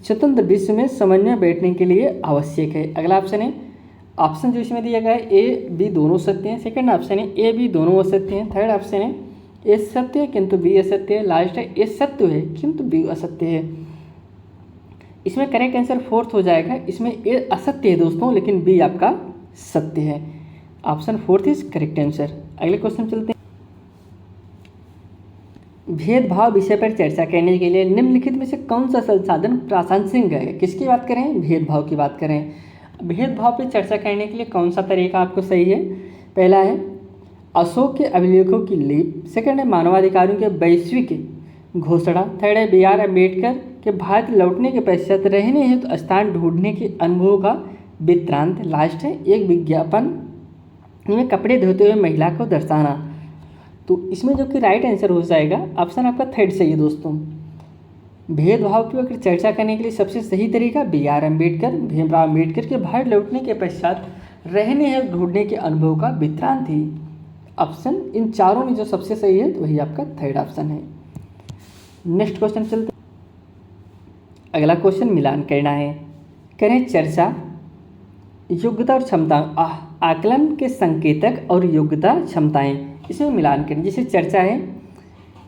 स्वतंत्र विश्व में समन्वय बैठने के लिए आवश्यक है। अगला ऑप्शन है ऑप्शन जो इसमें दिया गया है ए बी दोनों सत्य हैं। सेकंड ऑप्शन है ए बी दोनों असत्य हैं। थर्ड ऑप्शन है ए सत्य है किंतु बी असत्य है। लास्ट है ए सत्य है किंतु बी असत्य है। इसमें करेक्ट आंसर फोर्थ हो जाएगा। इसमें ए असत्य है दोस्तों लेकिन बी आपका सत्य है। Option fourth is correct answer. अगले क्वेश्चन चलते हैं। भेदभाव विषय पर चर्चा करने के लिए निम्नलिखित में से कौन सा संसाधन प्रासंगिक है? किसकी बात करें? भेदभाव की बात करें। भेदभाव पर चर्चा करने के लिए कौन सा तरीका आपको सही है? पहला है अशोक के अभिलेखों की लीप, सेकंड है मानवाधिकारों के वैश्विक घोषणा, थर्ड है बी आर अम्बेडकर के भारत लौटने के पश्चात रहने हेतु तो स्थान ढूंढने के अनुभव का वृत्तांत, लास्ट है एक विज्ञापन में कपड़े धोते हुए महिला को दर्शाना। तो इसमें जो कि राइट आंसर हो जाएगा ऑप्शन आपका थर्ड सही है दोस्तों। भेदभाव की अगर चर्चा करने के लिए सबसे सही तरीका बी आर अम्बेडकर भीमराव अम्बेडकर के भारत लौटने के पश्चात रहने हेतु ढूंढने के अनुभव का वृत्तांत थी। ऑप्शन इन चारों में जो सबसे सही है तो वही आपका थर्ड ऑप्शन है। नेक्स्ट क्वेश्चन चलते। अगला क्वेश्चन मिलान करना है। करें चर्चा योग्यता और क्षमता आकलन के संकेतक और योग्यता क्षमताएं, इसमें मिलान करें। जैसे चर्चा है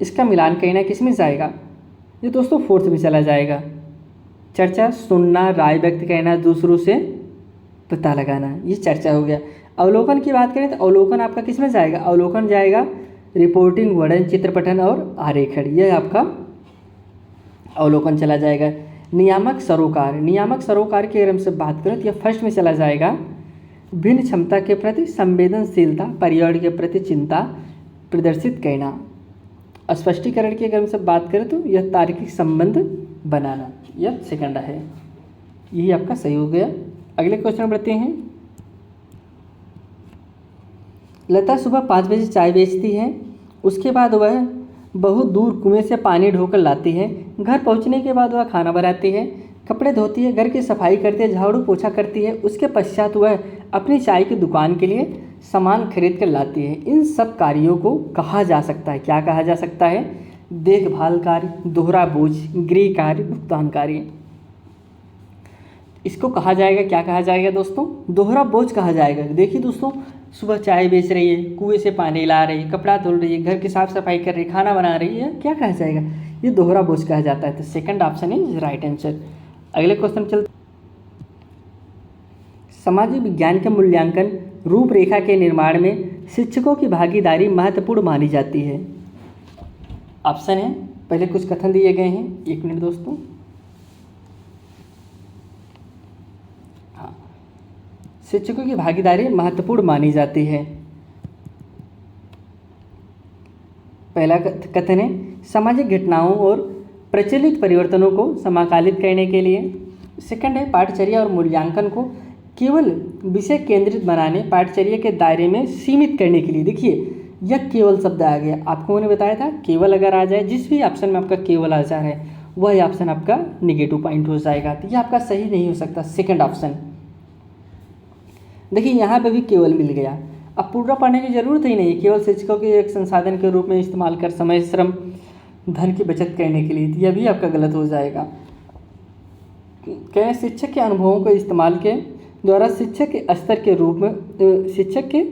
इसका मिलान करना किस में जाएगा? ये दोस्तों फोर्थ में चला जाएगा। चर्चा सुनना, राय व्यक्त करना, दूसरों से पता लगाना, ये चर्चा हो गया। अवलोकन की बात करें तो अवलोकन आपका किस में जाएगा? अवलोकन जाएगा रिपोर्टिंग, वर्णन, चित्रपठन और आरेखन, यह आपका अवलोकन चला जाएगा। नियामक सरोकार, नियामक सरोकार के अगर हमसे बात करें तो यह फर्स्ट में चला जाएगा। भिन्न क्षमता के प्रति संवेदनशीलता, पर्यावरण के प्रति चिंता प्रदर्शित करना। स्पष्टीकरण की अगर हमसे बात करें तो यह तार्किक संबंध बनाना, यह सेकंड है। यही आपका सही हो गया। अगले क्वेश्चन बढ़ते हैं। लता सुबह 5 बजे चाय बेचती है, उसके बाद वह बहुत दूर कुएं से पानी ढोकर लाती है। घर पहुंचने के बाद वह खाना बनाती है, कपड़े धोती है, घर की सफाई करती है, झाड़ू पोछा करती है। उसके पश्चात वह अपनी चाय की दुकान के लिए सामान खरीद कर लाती है। इन सब कार्यों को कहा जा सकता है, क्या कहा जा सकता है? देखभाल कार्य, दोहरा बोझ, गृह कार्य, भुगतान कार्य। इसको कहा जाएगा, क्या कहा जाएगा दोस्तों? दोहरा बोझ कहा जाएगा। देखिए दोस्तों, सुबह चाय बेच रही है, कुएं से पानी ला रही है, कपड़ा धुल रही है, घर की साफ सफाई कर रही है, खाना बना रही है, क्या कहा जाएगा? ये दोहरा बोझ कहा जाता है। तो second option is right answer. अगले क्वेश्चन चलते। सामाजिक विज्ञान के मूल्यांकन रूपरेखा के निर्माण में शिक्षकों की भागीदारी महत्वपूर्ण मानी जाती है। ऑप्शन है, पहले कुछ कथन दिए गए हैं, एक मिनट दोस्तों। हाँ, शिक्षकों की भागीदारी महत्वपूर्ण मानी जाती है। पहला कथन है सामाजिक घटनाओं और प्रचलित परिवर्तनों को समाकालित करने के लिए। सेकंड है पाठचर्या और मूल्यांकन को केवल विषय केंद्रित बनाने, पाठचर्या के दायरे में सीमित करने के लिए। देखिए यह केवल शब्द आ गया, आपको मैंने बताया था केवल अगर आ जाए, जिस भी ऑप्शन में आपका केवल आ जा रहा है वही ऑप्शन आपका निगेटिव पॉइंट हो जाएगा। तो यह आपका सही नहीं हो सकता, सेकंड ऑप्शन। देखिए यहाँ पे भी केवल मिल गया, अब पूरा पढ़ने की जरूरत ही नहीं, केवल शिक्षकों के एक संसाधन के रूप में इस्तेमाल कर समय, श्रम, धन की बचत करने के लिए। यह भी आपका गलत हो जाएगा। कहें शिक्षक के अनुभवों को इस्तेमाल के द्वारा शिक्षक के स्तर के रूप में, शिक्षक के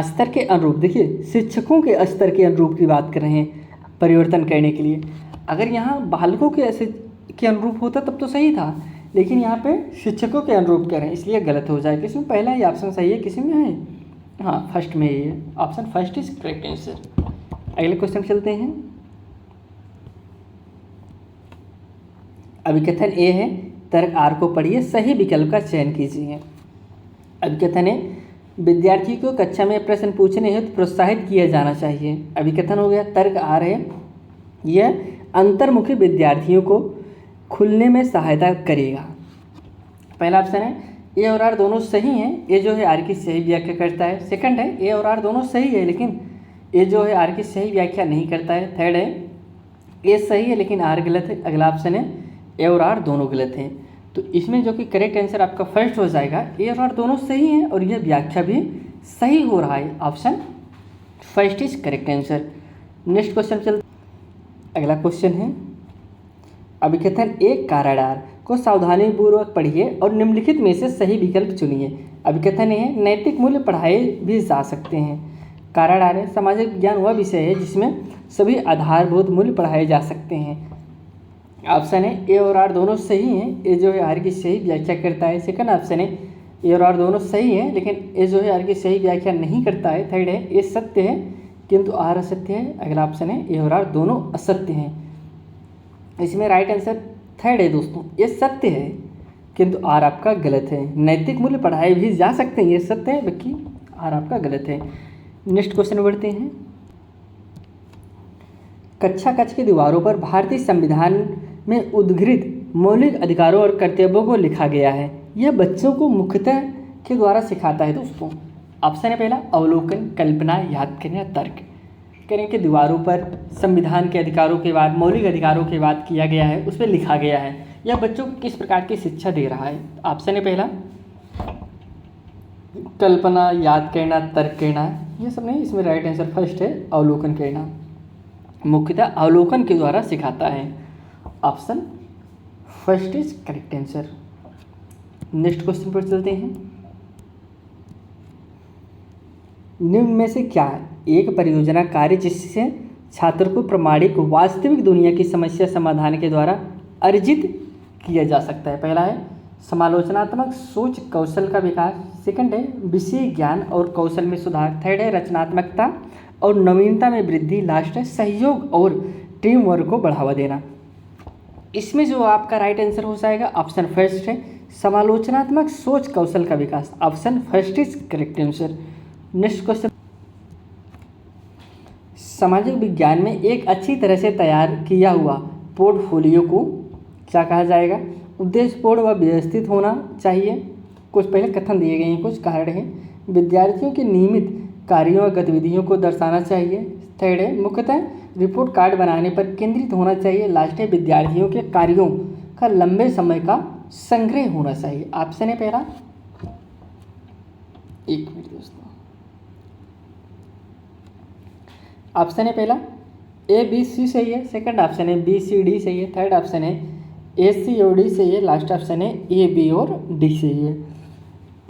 स्तर के अनुरूप, देखिए शिक्षकों के स्तर के अनुरूप की बात कर रहे हैं परिवर्तन करने के लिए। अगर यहाँ बालकों के अनुरूप होता तब तो सही था, लेकिन यहाँ पे शिक्षकों के अनुरूप करें इसलिए गलत हो जाएगा। इसमें पहला ही ऑप्शन सही है, किसी में है हाँ फर्स्ट में ये option first is correct answer. अगले क्वेश्चन चलते हैं। अभिकथन ए है तर्क आर को पढ़िए, सही विकल्प का चयन कीजिए। अभिकथन है विद्यार्थी को कक्षा में प्रश्न पूछने हेतु प्रोत्साहित किया जाना चाहिए। अभिकथन हो गया तर्क आर है यह अंतर्मुखी विद्यार्थियों को खुलने में सहायता करेगा। पहला ऑप्शन है ए और आर दोनों सही हैं, ए जो है आर की सही व्याख्या करता है। सेकंड है ए और आर दोनों सही है लेकिन ए जो है आर की सही व्याख्या नहीं करता है। थर्ड है ए सही है लेकिन आर गलत है। अगला ऑप्शन है ए और आर दोनों गलत हैं। तो इसमें जो कि करेक्ट आंसर आपका फर्स्ट हो जाएगा, ए और आर दोनों सही हैं और यह व्याख्या भी सही हो रहा है। Option first is correct answer. Next question चलते। अगला क्वेश्चन है अभिकथन एक काराडार को सावधानीपूर्वक पढ़िए और निम्नलिखित में से सही विकल्प चुनिए। अभिकथन है नैतिक मूल्य पढ़ाए भी जा सकते हैं। काराडार है सामाजिक विज्ञान वह विषय है जिसमें सभी आधारभूत मूल्य पढ़ाए जा सकते हैं। ऑप्शन है ए और आर दोनों सही हैं, ए जो है आर की सही व्याख्या करता है। सेकंड ऑप्शन है ए और आर दोनों सही हैं लेकिन ए जो है आर की सही व्याख्या नहीं करता है। थर्ड है ए सत्य है किंतु आर असत्य है। अगला ऑप्शन है ए और आर दोनों असत्य हैं। इसमें राइट आंसर थर्ड है दोस्तों, ये सत्य है किंतु आर आपका गलत है। नैतिक मूल्य पढ़ाए भी जा सकते हैं, ये सत्य है बाकी आर आपका गलत है। नेक्स्ट क्वेश्चन बढ़ते हैं। कक्षा कक्ष की दीवारों पर भारतीय संविधान में उद्धृत मौलिक अधिकारों और कर्तव्यों को लिखा गया है। यह बच्चों को मुख्यतः के द्वारा सिखाता है दोस्तों। ऑप्शन है पहला अवलोकन, कल्पना, याद करना, तर्क। करें कि दीवारों पर संविधान के अधिकारों के बाद मौलिक अधिकारों के बाद किया गया है, उस पर लिखा गया है। यह बच्चों को किस प्रकार की शिक्षा दे रहा है। ऑप्शन है पहला कल्पना, याद करना, तर्क करना। ये सब नहीं, इसमें राइट आंसर फर्स्ट है अवलोकन करना। मुख्यतः अवलोकन के द्वारा सिखाता है। Option first is correct answer. Next question पर चलते हैं। निम्न में से क्या एक परियोजना कार्य जिससे छात्र को प्रामाणिक वास्तविक दुनिया की समस्या समाधान के द्वारा अर्जित किया जा सकता है। पहला है समालोचनात्मक सोच कौशल का विकास। सेकंड है विषय ज्ञान और कौशल में सुधार। थर्ड है रचनात्मकता और नवीनता में वृद्धि। लास्ट है सहयोग और टीम वर्क को बढ़ावा देना। इसमें जो आपका राइट आंसर हो जाएगा ऑप्शन फर्स्ट है समालोचनात्मक सोच कौशल का विकास। Option first is correct answer. Next question. सामाजिक विज्ञान में एक अच्छी तरह से तैयार किया हुआ पोर्टफोलियो को क्या कहा जाएगा। उद्देश्यपूर्ण व व्यवस्थित होना चाहिए। कुछ पहले कथन दिए गए हैं, कुछ कारण हैं। विद्यार्थियों के नियमित कार्यों और गतिविधियों को दर्शाना चाहिए। थर्ड है मुख्यतः रिपोर्ट कार्ड बनाने पर केंद्रित होना चाहिए। लास्ट है विद्यार्थियों के कार्यों का लंबे समय का संग्रह होना चाहिए। ऑप्शन है पहला, एक मिनट दोस्तों, ऑप्शन है पहला ए बी सी सही है। सेकंड ऑप्शन है बी सी डी सही है। थर्ड ऑप्शन है ए सी और डी सही है। लास्ट ऑप्शन है ए बी और डी सही है।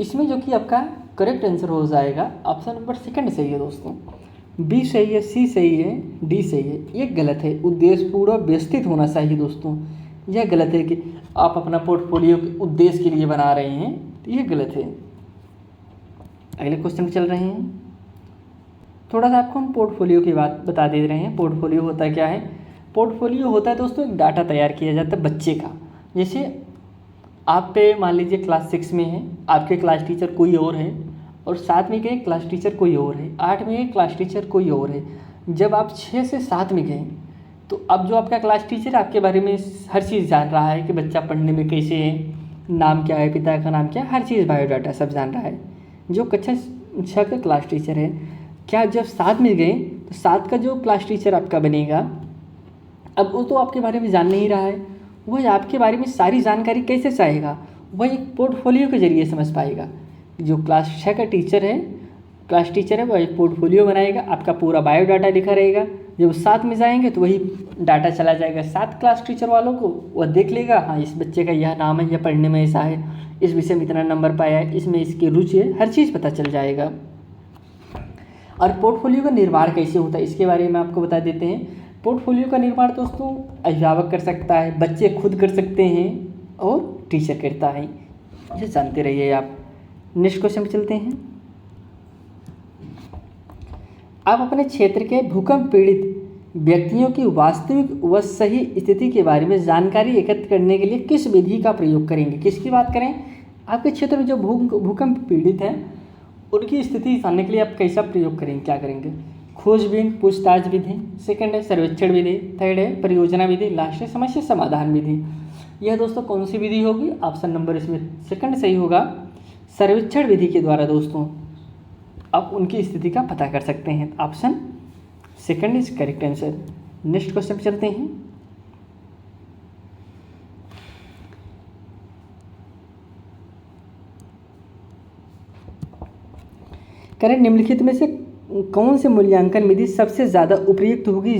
इसमें जो कि आपका करेक्ट आंसर हो जाएगा ऑप्शन नंबर सेकंड सही है दोस्तों। बी सही है, सी सही है, डी सही है। ये गलत है, उद्देश्यपूर्ण व्यवस्थित होना चाहिए दोस्तों। यह गलत है कि आप अपना पोर्टफोलियो उद्देश्य के लिए बना रहे हैं, तो ये गलत है। अगले क्वेश्चन चल रहे हैं। थोड़ा सा आपको हम पोर्टफोलियो की बात बता दे रहे हैं। पोर्टफोलियो होता क्या है। पोर्टफोलियो होता है दोस्तों एक डाटा तैयार किया जाता है बच्चे का। जैसे आप पे मान लीजिए क्लास 6 में है, आपके क्लास टीचर कोई और है और 7 में गए क्लास टीचर कोई और है, 8 में गए क्लास टीचर कोई और है। जब आप 6 से 7 में गए तो अब जो आपका क्लास टीचर आपके बारे में हर चीज़ जान रहा है कि बच्चा पढ़ने में कैसे है, नाम क्या है, पिता का नाम क्या है, हर चीज़ बायोडाटा सब जान रहा है। जो कक्षा 6 का क्लास टीचर है, क्या जब 7 में गए तो 7 का जो क्लास टीचर आपका बनेगा, अब वो तो आपके बारे में जान नहीं रहा है, वह आपके बारे में सारी जानकारी कैसे चाहेगा, वह एक पोर्टफोलियो के जरिए समझ पाएगा। जो क्लास 6 का टीचर है, क्लास टीचर है, वह एक पोर्टफोलियो बनाएगा, आपका पूरा बायोडाटा लिखा रहेगा। जब 7 में जाएंगे तो वही डाटा चला जाएगा 7 क्लास टीचर वालों को, वह देख लेगा हाँ इस बच्चे का यह नाम है, यह पढ़ने में ऐसा है, इस विषय में इतना नंबर पाया है, इसमें इसकी रुचि है, हर चीज़ पता चल जाएगा। और पोर्टफोलियो का निर्माण कैसे होता है इसके बारे में आपको बता देते हैं। पोर्टफोलियो का निर्माण दोस्तों अभिभावक कर सकता है, बच्चे खुद कर सकते हैं और टीचर करता है, ये जानते रहिए आप। नेक्स्ट क्वेश्चन पे चलते हैं। आप अपने क्षेत्र के भूकंप पीड़ित व्यक्तियों की वास्तविक व सही स्थिति के बारे में जानकारी एकत्र करने के लिए किस विधि का प्रयोग करेंगे? किसकी बात करें? आपके क्षेत्र में जो भूकंप पीड़ित हैं उनकी स्थिति जानने के लिए आप कैसा प्रयोग करेंगे, क्या करेंगे? खोजबीन पूछताछ विधि, सेकंड है सर्वेक्षण विधि, थर्ड है परियोजना विधि, लास्ट है समस्या समाधान विधि। यह दोस्तों कौन सी विधि होगी? ऑप्शन नंबर इसमें सेकंड सही होगा। सर्वेक्षण विधि के द्वारा दोस्तों आप उनकी स्थिति का पता कर सकते हैं। Option second is correct answer. Next question पे चलते हैं। करें निम्नलिखित में से कौन से मूल्यांकन विधि सबसे ज़्यादा उपयुक्त होगी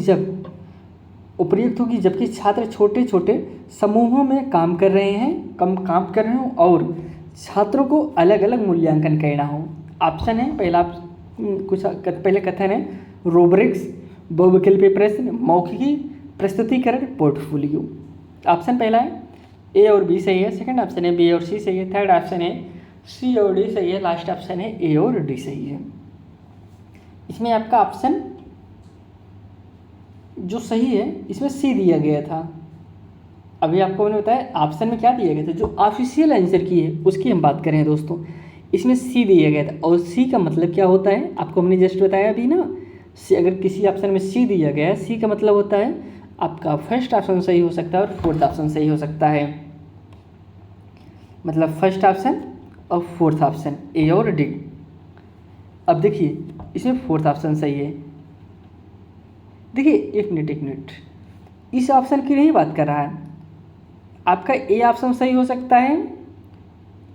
जबकि छात्र छोटे छोटे समूहों में काम कर रहे हों और छात्रों को अलग अलग मूल्यांकन करना हो। ऑप्शन है पहले कथन है रूब्रिक्स, बहुविकल्पीय प्रश्न, मौखिकी प्रस्तुतिकरण, पोर्टफोलियो। ऑप्शन पहला है ए और बी सही है, सेकंड ऑप्शन है बी और सी सही है, थर्ड ऑप्शन है सी और डी सही है, लास्ट ऑप्शन है ए और डी सही है। इसमें आपका ऑप्शन जो सही है इसमें सी दिया गया था। अभी आपको मैंने बताया ऑप्शन में क्या दिया गया था, जो ऑफिशियल आंसर की है उसकी हम बात करें दोस्तों। इसमें सी दिया गया था और सी का मतलब क्या होता है आपको हमने जस्ट बताया अभी ना। अगर किसी ऑप्शन में सी दिया गया है, सी का मतलब होता है आपका फर्स्ट ऑप्शन सही हो सकता है और फोर्थ ऑप्शन सही हो सकता है। मतलब फर्स्ट ऑप्शन और फोर्थ ऑप्शन ए और डी। अब देखिए इसमें फोर्थ ऑप्शन सही है। देखिए एक मिनट, इस ऑप्शन की नहीं बात कर रहा है। आपका ए ऑप्शन सही हो सकता है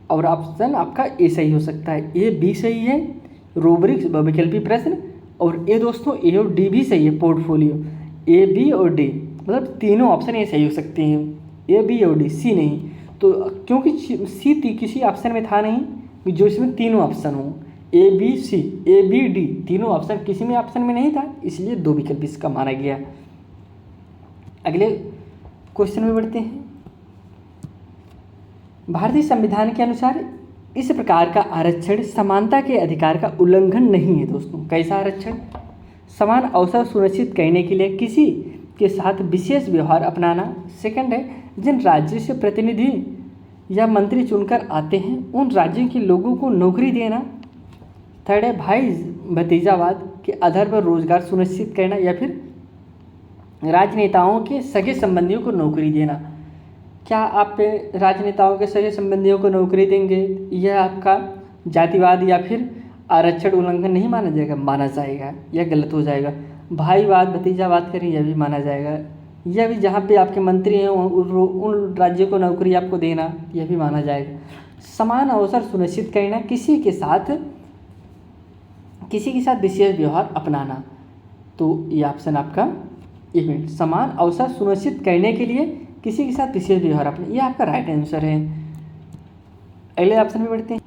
और ऑप्शन आपका ए सही हो सकता है। ए बी सही है, रूब्रिक्स बहुविकल्पी प्रश्न, और ए दोस्तों ए और डी भी सही है, पोर्टफोलियो। ए बी और डी मतलब तीनों ऑप्शन ए सही हो सकते हैं, ए बी और डी, सी नहीं। तो क्योंकि सी किसी ऑप्शन में था नहीं जो इसमें तीनों ऑप्शन हो, A B C, A B D तीनों ऑप्शन किसी में ऑप्शन में नहीं था, इसलिए दो विकल्प इसका माना गया। अगले क्वेश्चन में बढ़ते हैं। भारतीय संविधान के अनुसार इस प्रकार का आरक्षण समानता के अधिकार का उल्लंघन नहीं है दोस्तों। कैसा आरक्षण? समान अवसर सुनिश्चित करने के लिए किसी के साथ विशेष व्यवहार अपनाना। सेकंड है जिन राज्यों से प्रतिनिधि या मंत्री चुनकर आते हैं उन राज्यों के लोगों को नौकरी देना। थर्ड है भाई भतीजावाद के आधार पर रोजगार सुनिश्चित करना, या फिर राजनेताओं के सगे संबंधियों को नौकरी देना। क्या आप राजनेताओं के सगे संबंधियों को नौकरी देंगे, यह आपका जातिवाद या फिर आरक्षण उल्लंघन नहीं माना जाएगा? माना जाएगा। यह गलत हो जाएगा। भाईवाद भतीजावाद करें यह भी माना जाएगा। यह भी जहाँ पे आपके मंत्री हैं उन राज्यों को नौकरी आपको देना, यह भी माना जाएगा। समान अवसर सुनिश्चित करना, किसी के साथ विशेष व्यवहार अपनाना। तो ये ऑप्शन आपका एक मिनट, समान अवसर सुनिश्चित करने के लिए किसी के साथ विशेष व्यवहार अपना, यह आपका राइट आंसर है। अगले ऑप्शन में बढ़ते हैं।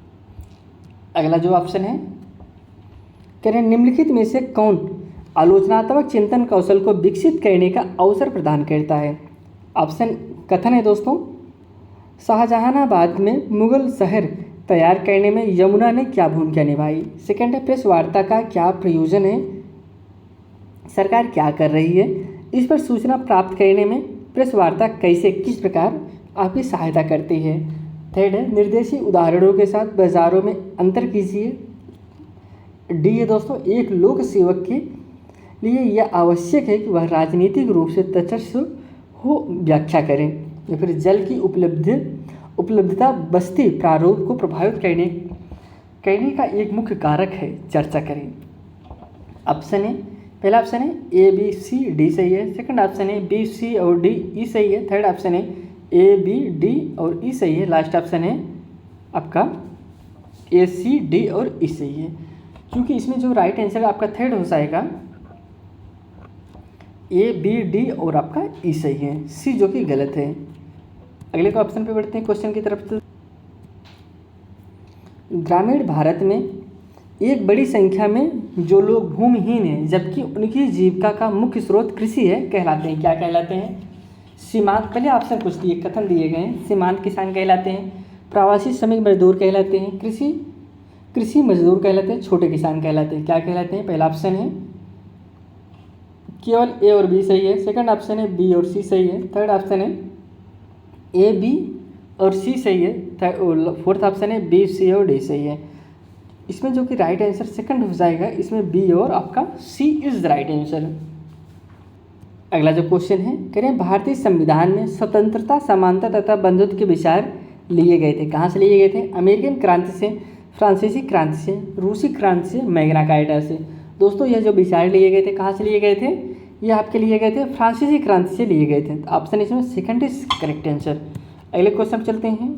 अगला जो ऑप्शन है कह रहे हैं निम्नलिखित में से कौन आलोचनात्मक चिंतन कौशल को विकसित करने का अवसर प्रदान करता है? ऑप्शन कथन है दोस्तों, शाहजहानाबाद में मुगल शहर तैयार करने में यमुना ने क्या भूमिका निभाई। सेकंड है प्रेस वार्ता का क्या प्रयोजन है, सरकार क्या कर रही है, इस पर सूचना प्राप्त करने में प्रेस वार्ता कैसे किस प्रकार आपकी सहायता करती है। थर्ड है निर्देशी उदाहरणों के साथ बाजारों में अंतर कीजिए। डी है दोस्तों एक लोक सेवक के लिए यह आवश्यक है कि वह राजनीतिक रूप से तटस्थ हो व्याख्या करें। या फिर जल की उपलब्धता बस्ती प्रारूप को प्रभावित करने का एक मुख्य कारक है, चर्चा करें। ऑप्शन है पहला ऑप्शन है ए बी सी डी सही है, सेकंड ऑप्शन है बी सी और डी ई सही है, थर्ड ऑप्शन है ए बी डी और ई सही है, लास्ट ऑप्शन है आपका ए सी डी और ई सही है। क्योंकि इसमें जो राइट आंसर आपका थर्ड हो जाएगा, ए बी डी और आपका ई सही है, सी जो कि गलत है। अगले को ऑप्शन पे बढ़ते हैं क्वेश्चन की तरफ। तो ग्रामीण भारत में एक बड़ी संख्या में जो लोग भूमिहीन हैं जबकि उनकी जीविका का मुख्य स्रोत कृषि है कहलाते हैं। क्या कहलाते हैं? सीमांत, पहले ऑप्शन कुछ दिए कथन दिए गए हैं। सीमांत किसान कहलाते हैं, प्रवासी श्रमिक मजदूर कहलाते हैं, कृषि मजदूर कहलाते हैं, छोटे किसान कहलाते हैं। क्या कहलाते हैं? पहला ऑप्शन है केवल ए और बी सही है। सेकंड ऑप्शन है बी और सी सही है। थर्ड ऑप्शन है ए बी और सी सही है। फोर्थ ऑप्शन है बी सी और डी सही है। इसमें जो कि राइट आंसर सेकंड हो जाएगा, इसमें बी और आपका सी इज राइट आंसर। अगला जो क्वेश्चन है, कह रहे हैं भारतीय संविधान में स्वतंत्रता, समानता तथा बंधुत्व के विचार लिए गए थे। कहाँ से लिए गए थे? अमेरिकन क्रांति से, फ्रांसीसी क्रांति से, रूसी क्रांति से, मैग्ना कार्टा से। दोस्तों यह जो विचार लिए गए थे कहाँ से लिए गए थे? ये आपके लिए गए थे फ्रांसीसी क्रांति से लिए गए थे। तो ऑप्शन इसमें सेकंड इज करेक्ट आंसर। अगले क्वेश्चन चलते हैं।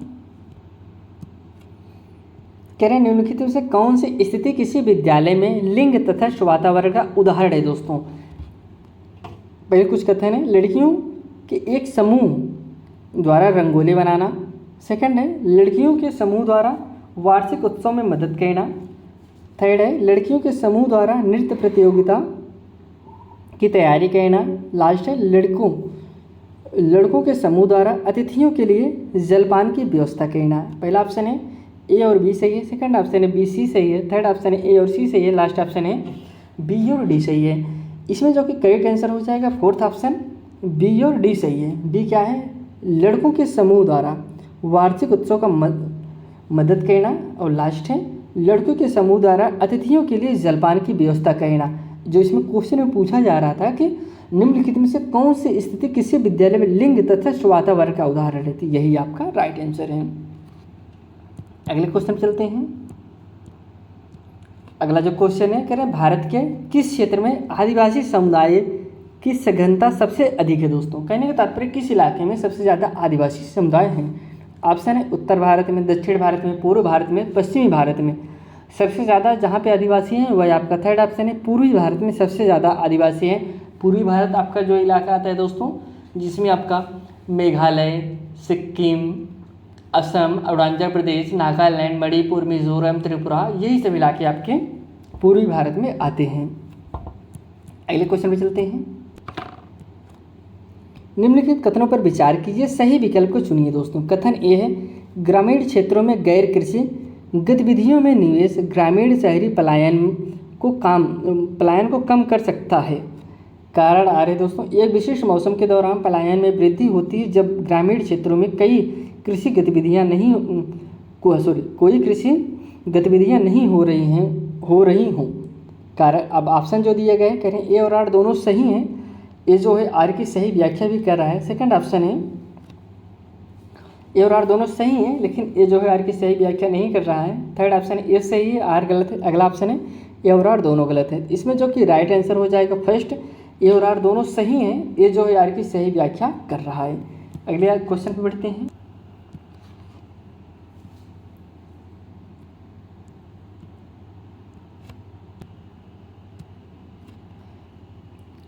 कह रहे हैं निम्नलिखित में से कौन सी स्थिति किसी विद्यालय में लिंग तथा वातावरण का उदाहरण है? दोस्तों पहले कुछ कथन है, लड़कियों के एक समूह द्वारा रंगोली बनाना। सेकंड है लड़कियों के समूह द्वारा वार्षिक उत्सव में मदद करना। थर्ड है लड़कियों के समूह द्वारा नृत्य प्रतियोगिता की तैयारी करना। लास्ट है लड़कों के समूह द्वारा अतिथियों के लिए जलपान की व्यवस्था करना। पहला ऑप्शन है ए और बी सही है। सेकंड ऑप्शन है बी सी सही है। थर्ड ऑप्शन है ए और सी सही है। लास्ट ऑप्शन है बी और डी सही है। इसमें जो कि करेक्ट आंसर हो जाएगा फोर्थ ऑप्शन बी और डी सही है। बी क्या है? लड़कों के समूह द्वारा वार्षिक उत्सव का मदद करना। और लास्ट है लड़कों के समूह द्वारा अतिथियों के लिए जलपान की व्यवस्था करना। जो इसमें क्वेश्चन में पूछा जा रहा था कि निम्नलिखित में से कौन सी स्थिति किसी विद्यालय में लिंग तथा वातावरण का उदाहरण रहती, यही आपका राइट आंसर है। अगले क्वेश्चन चलते हैं। अगला जो क्वेश्चन है, कह रहे हैं भारत के किस क्षेत्र में आदिवासी समुदाय की सघनता सबसे अधिक है? दोस्तों कहने का तात्पर्य किस इलाके में सबसे ज़्यादा आदिवासी समुदाय हैं? ऑप्शन है उत्तर भारत में, दक्षिण भारत में, पूर्व भारत में, पश्चिमी भारत में। सबसे ज़्यादा जहाँ पे आदिवासी हैं वह आपका थर्ड ऑप्शन है पूर्वी भारत में सबसे ज़्यादा आदिवासी हैं। पूर्वी भारत आपका जो इलाका आता है दोस्तों, जिसमें आपका मेघालय, सिक्किम, असम, अरुणाचल प्रदेश, नागालैंड, मणिपुर, मिजोरम, त्रिपुरा, यही सब इलाके आपके पूर्वी भारत में आते हैं। अगले क्वेश्चन पे चलते हैं। निम्नलिखित कथनों पर विचार कीजिए, सही विकल्प को चुनिए। दोस्तों कथन ए है ग्रामीण क्षेत्रों में गैर कृषि गतिविधियों में निवेश ग्रामीण शहरी पलायन को कम कर सकता है। कारण आ रहे दोस्तों, एक विशिष्ट मौसम के दौरान पलायन में वृद्धि होती है जब ग्रामीण क्षेत्रों में कोई कृषि गतिविधियां नहीं हो रही हों। कारण अब ऑप्शन जो दिए गए कह रहे हैं ए और आर दोनों सही हैं। ए जो है आर की सही व्याख्या भी कर रहा है। सेकंड ऑप्शन है ए और आर दोनों सही हैं, लेकिन ए जो है आर की सही व्याख्या नहीं कर रहा है। थर्ड ऑप्शन ए सही है, आर गलत है। अगला ऑप्शन है ए और आर दोनों गलत है। इसमें जो कि राइट आंसर हो जाएगा फर्स्ट, ए और आर दोनों सही हैं, ए जो है आर की सही व्याख्या कर रहा है। अगले क्वेश्चन पे बढ़ते हैं।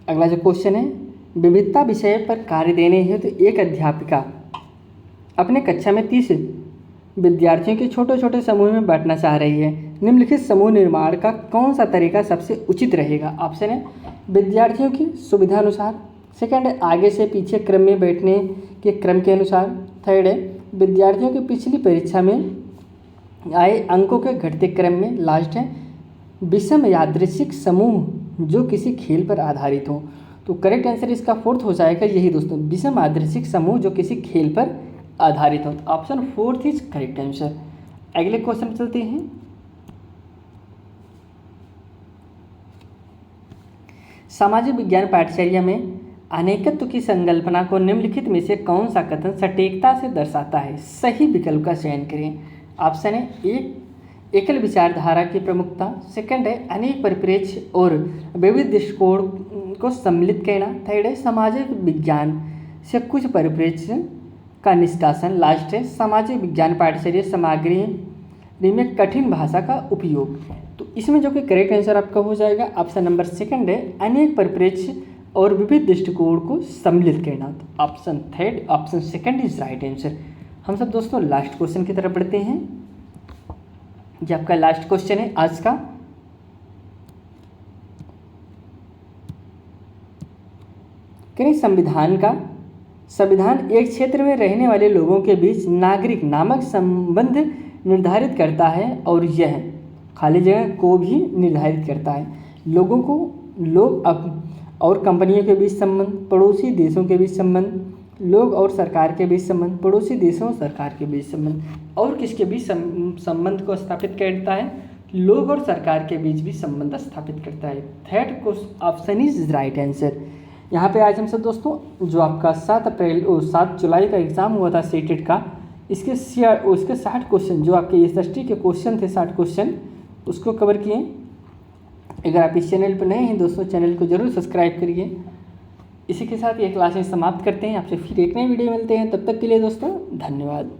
अगला जो क्वेश्चन है, विविधता विषय पर कार्य देने हेतु एक अध्यापिका अपने कक्षा में 30 विद्यार्थियों के छोटे छोटे समूह में बांटना चाह रही है। निम्नलिखित समूह निर्माण का कौन सा तरीका सबसे उचित रहेगा? ऑप्शन है विद्यार्थियों की सुविधा अनुसार। सेकंड है आगे से पीछे क्रम में बैठने के क्रम के अनुसार। थर्ड है विद्यार्थियों की पिछली परीक्षा में आए अंकों के घटते क्रम में। लास्ट है विषम यादृच्छिक समूह जो किसी खेल पर आधारित हो। तो करेक्ट आंसर इसका फोर्थ हो जाएगा यही दोस्तों, विषम यादृच्छिक समूह जो किसी खेल पर आधारित हो। Option fourth is correct answer. अगले क्वेश्चन चलते हैं। सामाजिक विज्ञान पाठचर्या में अनेकत्व की संकल्पना को निम्नलिखित में से कौन सा कथन सटीकता से दर्शाता है? सही विकल्प का चयन करें। ऑप्शन है एकल विचारधारा की प्रमुखता। सेकंड है अनेक परिप्रेक्ष्य और विविध दृष्टिकोण को सम्मिलित करना। थर्ड है सामाजिक विज्ञान से कुछ परिप्रेक्ष्य का निष्कासन। लास्ट है सामाजिक विज्ञान पाठचर्या सामग्री में कठिन भाषा का उपयोग। तो इसमें जो कि करेक्ट आंसर आपका हो जाएगा ऑप्शन नंबर सेकंड है अनेक परिप्रेक्ष्य और विविध दृष्टिकोण को सम्मिलित करना। तो option third, option second is right answer. हम सब दोस्तों लास्ट क्वेश्चन की तरफ बढ़ते हैं। ये आपका लास्ट क्वेश्चन है आज का। करें संविधान एक क्षेत्र में रहने वाले लोगों के बीच नागरिक नामक संबंध निर्धारित करता है और यह खाली जगह को भी निर्धारित करता है। लोग और कंपनियों के बीच संबंध, पड़ोसी देशों के बीच संबंध, लोग और सरकार के बीच संबंध, पड़ोसी देशों और सरकार के बीच संबंध, और किसके बीच संबंध को स्थापित करता है, लोग और सरकार के बीच भी संबंध स्थापित करता है। Third option is right answer. यहाँ पे आज हम सब दोस्तों जो आपका 7 जुलाई का एग्ज़ाम हुआ था सीटेट का, इसके 60 क्वेश्चन जो आपके एसएसटी के क्वेश्चन थे 60 क्वेश्चन उसको कवर किए। अगर आप इस चैनल पर नए हैं दोस्तों, चैनल को जरूर सब्सक्राइब करिए। इसी के साथ ये क्लासें समाप्त करते हैं, आपसे फिर एक नई वीडियो मिलते हैं, तब तक के लिए दोस्तों धन्यवाद।